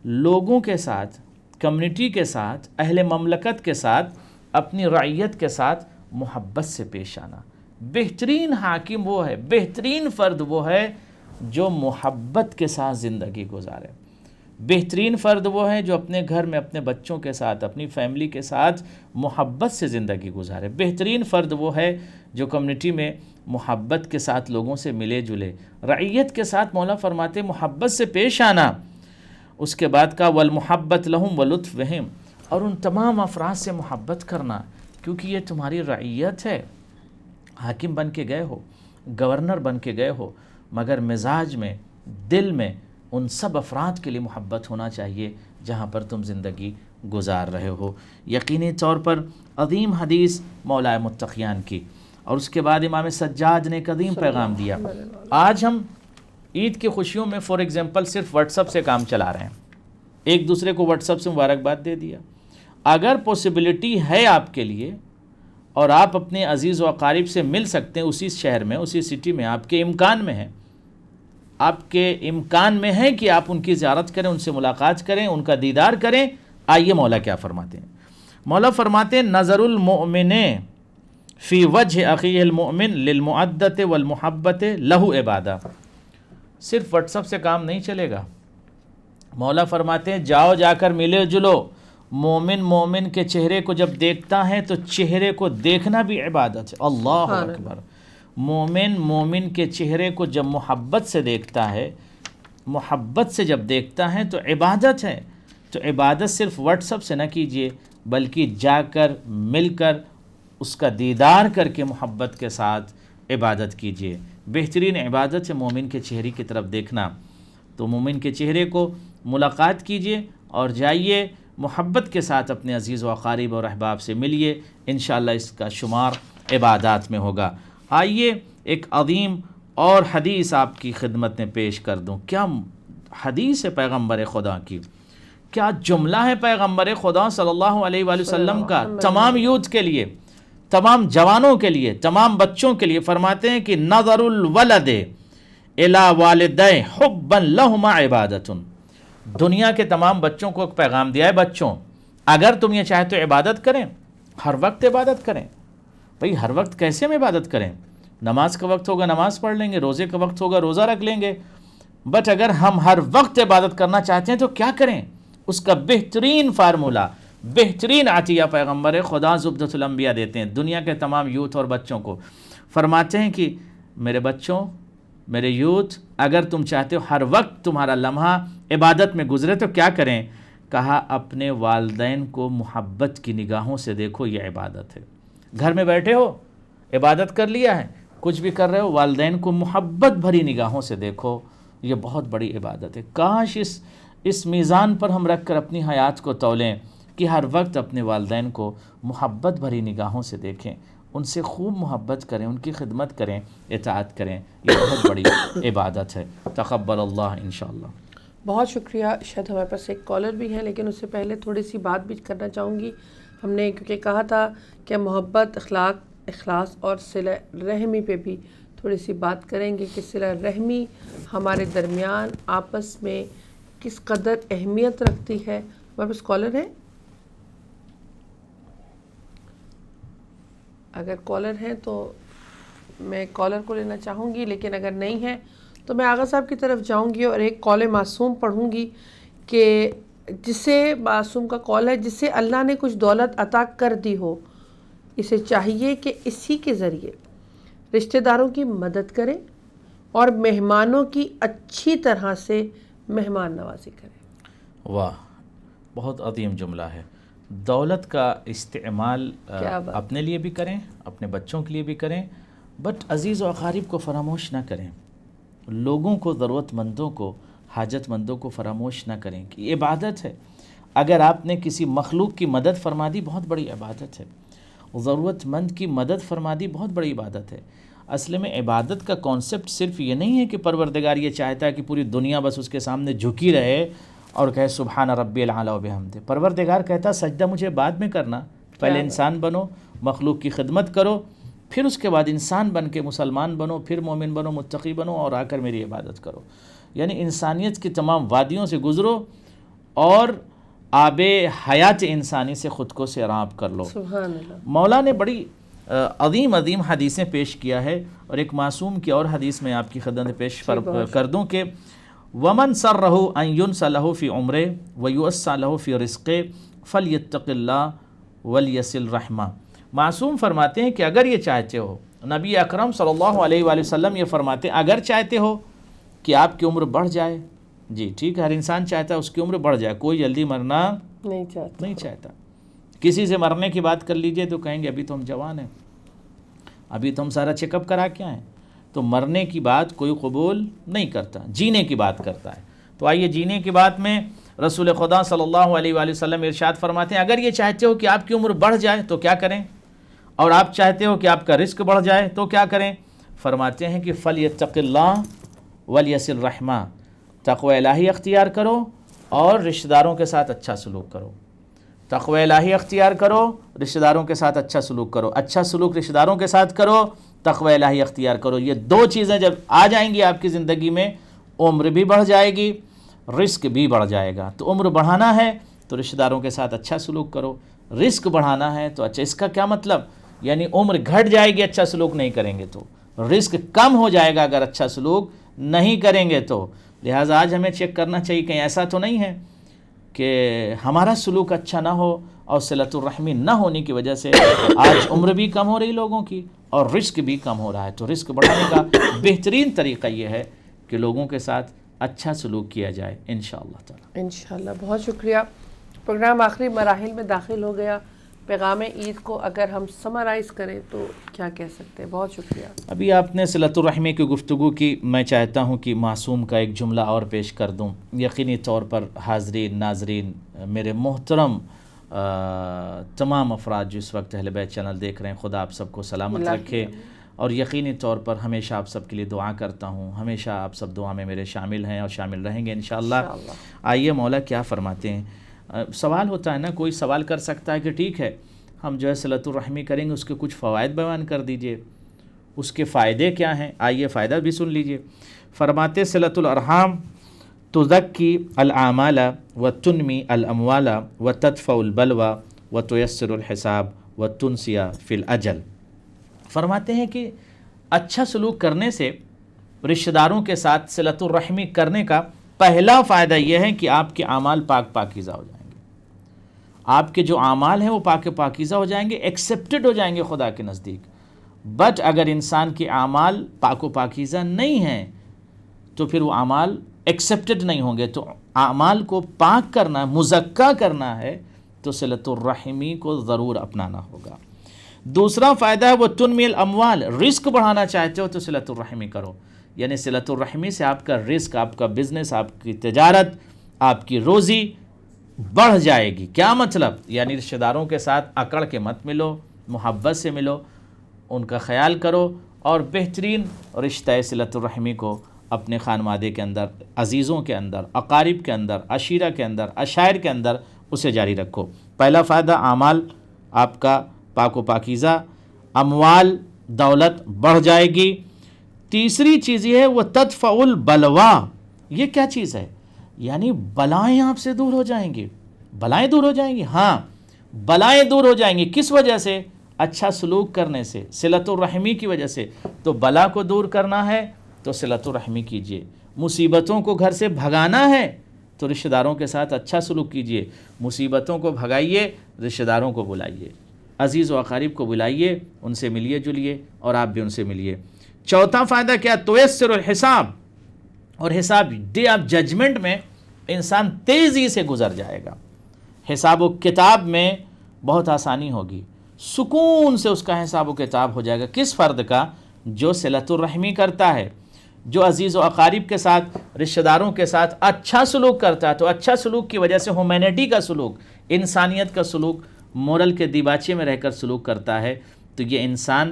لوگوں کے ساتھ، کمیونٹی کے ساتھ، اہل مملکت کے ساتھ، اپنی رعیت کے ساتھ محبت سے پیش آنا۔ بہترین حاکم وہ ہے، بہترین فرد وہ ہے جو محبت کے ساتھ زندگی گزارے۔ بہترین فرد وہ ہے جو اپنے گھر میں اپنے بچوں کے ساتھ، اپنی فیملی کے ساتھ محبت سے زندگی گزارے۔ بہترین فرد وہ ہے جو کمیونٹی میں محبت کے ساتھ لوگوں سے ملے جلے۔ رعیت کے ساتھ مولا فرماتے محبت سے پیش آنا۔ اس کے بعد کا والمحبت لہم ولطفہم، اور ان تمام افراد سے محبت کرنا، کیونکہ یہ تمہاری رعیت ہے۔ حاکم بن کے گئے ہو، گورنر بن کے گئے ہو، مگر مزاج میں، دل میں ان سب افراد کے لیے محبت ہونا چاہیے جہاں پر تم زندگی گزار رہے ہو۔ یقینی طور پر عظیم حدیث مولا متقیان کی، اور اس کے بعد امام سجاد نے ایک عظیم پیغام دیا۔ آج ہم عید کی خوشیوں میں فار ایگزامپل صرف واٹس اپ سے کام چلا رہے ہیں، ایک دوسرے کو واٹس اپ سے مبارکباد دے دیا۔ اگر پاسبلٹی ہے آپ کے لیے اور آپ اپنے عزیز و اقارب سے مل سکتے ہیں اسی شہر میں، اسی سٹی میں، آپ کے امکان میں ہے، آپ کے امکان میں ہے کہ آپ ان کی زیارت کریں، ان سے ملاقات کریں، ان کا دیدار کریں، آئیے مولا کیا فرماتے ہیں۔ مولا فرماتے ہیں نظر المؤمن فی وجہ اخیہ المؤمن للمعدت والمحبت لہو عبادہ۔ صرف واٹس اپ سے کام نہیں چلے گا۔ مولا فرماتے ہیں جاؤ، جا کر ملے جلو۔ مومن مومن کے چہرے کو جب دیکھتا ہے تو چہرے کو دیکھنا بھی عبادت ہے۔ اللہ اکبر۔ مومن مومن کے چہرے کو جب محبت سے دیکھتا ہے، محبت سے جب دیکھتا ہے تو عبادت ہے۔ تو عبادت صرف واٹس اپ سے نہ کیجیے، بلکہ جا کر مل کر اس کا دیدار کر کے محبت کے ساتھ عبادت کیجیے۔ بہترین عبادت ہے مومن کے چہرے کی طرف دیکھنا۔ تو مومن کے چہرے کو ملاقات کیجیے اور جائیے محبت کے ساتھ اپنے عزیز و اقارب اور احباب سے ملیے، انشاءاللہ اس کا شمار عبادات میں ہوگا۔ آئیے ایک عظیم اور حدیث آپ کی خدمت میں پیش کر دوں۔ کیا حدیث ہے پیغمبر خدا کی، کیا جملہ ہے پیغمبر خدا صلی اللہ علیہ وآلہ وسلم کا تمام یوتھ کے لیے، تمام جوانوں کے لیے، تمام بچوں کے لیے۔ فرماتے ہیں کہ نظر الولد الی والدیہ حبا لہما عبادۃ۔ دنیا کے تمام بچوں کو ایک پیغام دیا ہے، بچوں اگر تم یہ چاہتے ہو عبادت کریں، ہر وقت عبادت کریں۔ بھئی ہر وقت کیسے ہم عبادت کریں؟ نماز کا وقت ہوگا نماز پڑھ لیں گے، روزے کا وقت ہوگا روزہ رکھ لیں گے، بٹ اگر ہم ہر وقت عبادت کرنا چاہتے ہیں تو کیا کریں؟ اس کا بہترین فارمولہ، بہترین عطیہ پیغمبر خدا زبدۃ الانبیاء دیتے ہیں دنیا کے تمام یوتھ اور بچوں کو۔ فرماتے ہیں کہ میرے بچوں، میرے یوتھ، اگر تم چاہتے ہو ہر وقت تمہارا لمحہ عبادت میں گزرے تو کیا کریں؟ کہا اپنے والدین کو محبت کی نگاہوں سے دیکھو، یہ عبادت ہے۔ گھر میں بیٹھے ہو، عبادت کر لیا ہے، کچھ بھی کر رہے ہو، والدین کو محبت بھری نگاہوں سے دیکھو، یہ بہت بڑی عبادت ہے۔ کاش اس میزان پر ہم رکھ کر اپنی حیات کو تولیں کہ ہر وقت اپنے والدین کو محبت بھری نگاہوں سے دیکھیں، ان سے خوب محبت کریں، ان کی خدمت کریں، اطاعت کریں، یہ بہت بڑی عبادت ہے۔ تقبل اللہ انشاءاللہ۔ بہت شکریہ۔ شاید ہمارے پاس ایک کالر بھی ہے، لیکن اس سے پہلے تھوڑی سی بات بھی کرنا چاہوں گی۔ ہم نے کیونکہ کہا تھا کہ محبت، اخلاص اور صلہ رحمی پہ بھی تھوڑی سی بات کریں گے کہ صلہ رحمی ہمارے درمیان آپس میں کس قدر اہمیت رکھتی ہے۔ ہمارے پاس کالر ہے؟ اگر کالر ہے تو میں کالر کو لینا چاہوں گی، لیکن اگر نہیں ہے تو میں آغا صاحب کی طرف جاؤں گی اور ایک کال معصوم پڑھوں گی کہ جسے معصوم کا کال ہے، جسے اللہ نے کچھ دولت عطا کر دی ہو، اسے چاہیے کہ اسی کے ذریعے رشتہ داروں کی مدد کرے اور مہمانوں کی اچھی طرح سے مہمان نوازی کرے۔ واہ، بہت عظیم جملہ ہے۔ دولت کا استعمال اپنے لیے بھی کریں، اپنے بچوں کے لیے بھی کریں، بٹ عزیز و اقارب کو فراموش نہ کریں، لوگوں کو، ضرورت مندوں کو، حاجت مندوں کو فراموش نہ کریں کہ یہ عبادت ہے۔ اگر آپ نے کسی مخلوق کی مدد فرما دی، بہت بڑی عبادت ہے۔ ضرورت مند کی مدد فرما دی، بہت بڑی عبادت ہے۔ اصل میں عبادت کا کانسیپٹ صرف یہ نہیں ہے کہ پروردگار یہ چاہتا ہے کہ پوری دنیا بس اس کے سامنے جھکی رہے اور کہے سبحان ربی الاعلی و بحمدہ. پروردگار کہتا سجدہ مجھے بعد میں کرنا، پہلے انسان بنو، مخلوق کی خدمت کرو، پھر اس کے بعد انسان بن کے مسلمان بنو، پھر مومن بنو، متقی بنو، اور آ کر میری عبادت کرو. یعنی انسانیت کی تمام وادیوں سے گزرو اور آب حیات انسانی سے خود کو سیراب کر لو. سبحان اللہ. مولا نے بڑی عظیم حدیثیں پیش کیا ہے، اور ایک معصوم کی اور حدیث میں آپ کی خدمت میں پیش کر دوں کہ وَمَنْ سَرَّهُ أَنْ يُنْسَ لَهُ فِي عُمْرِهِ وَيُوَسَّعَ لَهُ فِي رِزْقِهِ فَلْيَتَّقِ اللَّهَ وَلْيَصِلْ رَحْمَهُ. معصوم فرماتے ہیں کہ اگر یہ چاہتے ہو، نبی اکرم صلی اللہ علیہ وآلہ وسلم یہ فرماتے ہیں اگر چاہتے ہو کہ آپ کی عمر بڑھ جائے، جی ٹھیک ہے، ہر انسان چاہتا ہے اس کی عمر بڑھ جائے، کوئی جلدی مرنا نہیں چاہتا. کسی سے مرنے کی بات کر لیجئے تو کہیں گے ابھی تو ہم جوان ہیں، ابھی تو ہم سارا چیک اپ کرا کے آئیں. تو مرنے کی بات کوئی قبول نہیں کرتا، جینے کی بات کرتا ہے. تو آئیے جینے کی بات میں رسول خدا صلی اللہ علیہ وآلہ وسلم ارشاد فرماتے ہیں اگر یہ چاہتے ہو کہ آپ کی عمر بڑھ جائے تو کیا کریں، اور آپ چاہتے ہو کہ آپ کا رزق بڑھ جائے تو کیا کریں. فرماتے ہیں کہ فَلْيَتَّقِ اللَّهَ وَلْيَصِلْ رَحْمَهُ، تقوی الہی اختیار کرو اور رشتہ داروں کے ساتھ اچھا سلوک کرو. تقوی الہی اختیار کرو، رشتہ داروں کے ساتھ اچھا سلوک کرو. اچھا سلوک رشتہ داروں کے ساتھ کرو، تقوی الہی اختیار کرو. یہ دو چیزیں جب آ جائیں گی آپ کی زندگی میں، عمر بھی بڑھ جائے گی، رزق بھی بڑھ جائے گا. تو عمر بڑھانا ہے تو رشتہ داروں کے ساتھ اچھا سلوک کرو، رزق بڑھانا ہے تو اچھا. اس کا کیا مطلب؟ یعنی عمر گھٹ جائے گی اچھا سلوک نہیں کریں گے تو، رزق کم ہو جائے گا اگر اچھا سلوک نہیں کریں گے تو. لہٰذا آج ہمیں چیک کرنا چاہیے کہیں ایسا تو نہیں ہے کہ ہمارا سلوک اچھا نہ ہو اور صلۃ الرحمی نہ ہونے کی وجہ سے آج عمر بھی کم ہو رہی لوگوں کی اور رزق بھی کم ہو رہا ہے. تو رزق بڑھانے کا بہترین طریقہ یہ ہے کہ لوگوں کے ساتھ اچھا سلوک کیا جائے انشاءاللہ تعالی. انشاءاللہ. بہت شکریہ. پروگرام آخری مراحل میں داخل ہو گیا. پیغام عید کو اگر ہم سمرائز کریں تو کیا کہہ سکتے ہیں؟ بہت شکریہ. ابھی آپ نے صلۃ الرحمی کی گفتگو کی، میں چاہتا ہوں کہ معصوم کا ایک جملہ اور پیش کر دوں. یقینی طور پر حاضرین ناظرین، میرے محترم تمام افراد جو اس وقت اہل بیت چینل دیکھ رہے ہیں، خدا آپ سب کو سلامت رکھے، اور یقینی طور پر ہمیشہ آپ سب کے لیے دعا کرتا ہوں. ہمیشہ آپ سب دعا میں میرے شامل ہیں اور شامل رہیں گے انشاءاللہ. آئیے مولا کیا فرماتے ہیں. سوال ہوتا ہے نا، کوئی سوال کر سکتا ہے کہ ٹھیک ہے ہم جو ہے صلۃ الرحمی کریں گے، اس کے کچھ فوائد بیان کر دیجئے، اس کے فائدے کیا ہیں. آئیے فائدہ بھی سن لیجئے. فرماتے صلۃ الارحام تزکی الاعمال وتنمی الاموال وتدفع البلوى وتیسر الحساب وتنسی فی الاجل. فرماتے ہیں کہ اچھا سلوک کرنے سے، رشتہ داروں کے ساتھ صلۃ الرحمی کرنے کا پہلا فائدہ یہ ہے کہ آپ کے اعمال پاکیزہ ہو جائیں گے. آپ کے جو اعمال ہیں وہ پاکیزہ ہو جائیں گے، ایکسیپٹڈ ہو جائیں گے خدا کے نزدیک. بٹ اگر انسان کے اعمال پاکیزہ نہیں ہیں تو پھر وہ اعمال ایکسیپٹڈ نہیں ہوں گے. تو اعمال کو پاک کرنا، مزکا کرنا ہے تو صلۃ الرحمی کو ضرور اپنانا ہوگا. دوسرا فائدہ ہے وہ تنمی الاموال، رزق بڑھانا چاہتے ہو تو صلۃ الرحمی کرو. یعنی صلۃ الرحمی سے آپ کا رزق، آپ کا بزنس، آپ کی تجارت، آپ کی روزی بڑھ جائے گی. کیا مطلب؟ یعنی رشتہ داروں کے ساتھ اکڑ کے مت ملو، محبت سے ملو، ان کا خیال کرو، اور بہترین رشتہ صلۃ الرحمی کو اپنے خانوادے کے اندر، عزیزوں کے اندر، اقارب کے اندر، عشیرہ کے اندر، عشائر کے اندر اسے جاری رکھو. پہلا فائدہ اعمال آپ کا پاکیزہ، اموال دولت بڑھ جائے گی. تیسری چیز یہ ہے وہ تدفع البلوى. یہ کیا چیز ہے؟ یعنی بلائیں آپ سے دور ہو جائیں گی. بلائیں دور ہو جائیں گی. ہاں، بلائیں دور ہو جائیں گی. کس وجہ سے؟ اچھا سلوک کرنے سے، صلۃ الرحمی کی وجہ سے. تو بلا کو دور کرنا ہے تو صلۃ الرحمی کیجئے. مصیبتوں کو گھر سے بھگانا ہے تو رشتہ داروں کے ساتھ اچھا سلوک کیجئے. مصیبتوں کو بھگائیے، رشتہ داروں کو بلائیے، عزیز و اقارب کو بلائیے، ان سے ملیے جلیے، اور آپ بھی ان سے ملیے. چوتھا فائدہ کیا؟ تیسر الحساب. اور حساب ڈے آف ججمنٹ میں انسان تیزی سے گزر جائے گا. حساب و کتاب میں بہت آسانی ہوگی، سکون سے اس کا حساب و کتاب ہو جائے گا. کس فرد کا؟ جو صلۃ الرحمی کرتا ہے، جو عزیز و اقارب کے ساتھ، رشتہ داروں کے ساتھ اچھا سلوک کرتا ہے. تو اچھا سلوک کی وجہ سے ہیومینٹی کا سلوک، انسانیت کا سلوک، مورل کے دیباچے میں رہ کر سلوک کرتا ہے. تو یہ انسان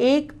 1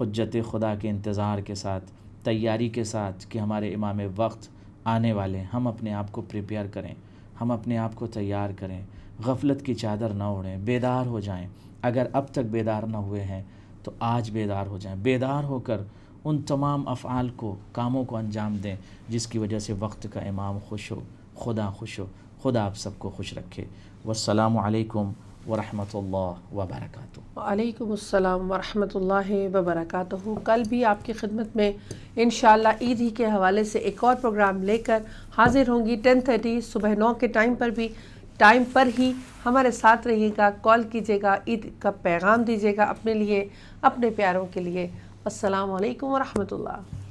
حجت خدا کے انتظار کے ساتھ، تیاری کے ساتھ کہ ہمارے امام وقت آنے والے ہیں، ہم اپنے آپ کو پریپیئر کریں، ہم اپنے آپ کو تیار کریں، غفلت کی چادر نہ اوڑھیں، بیدار ہو جائیں۔ اگر اب تک بیدار نہ ہوئے ہیں تو آج بیدار ہو جائیں، بیدار ہو کر ان تمام افعال کو، کاموں کو انجام دیں جس کی وجہ سے وقت کا امام خوش ہو، خدا خوش ہو۔ خدا آپ سب کو خوش رکھے۔ والسلام علیکم ورحمۃ اللہ وبرکاتہ۔ وعلیکم السلام ورحمۃ اللہ وبرکاتہ۔ کل بھی آپ کی خدمت میں انشاءاللہ عید ہی کے حوالے سے ایک اور پروگرام لے کر حاضر ہوں گی 10:30 صبح 9 کے ٹائم پر بھی، ٹائم پر ہی ہمارے ساتھ رہیے گا، کال کیجیے گا، عید کا پیغام دیجیے گا اپنے لیے، اپنے پیاروں کے لیے۔ السلام علیکم ورحمۃ اللہ۔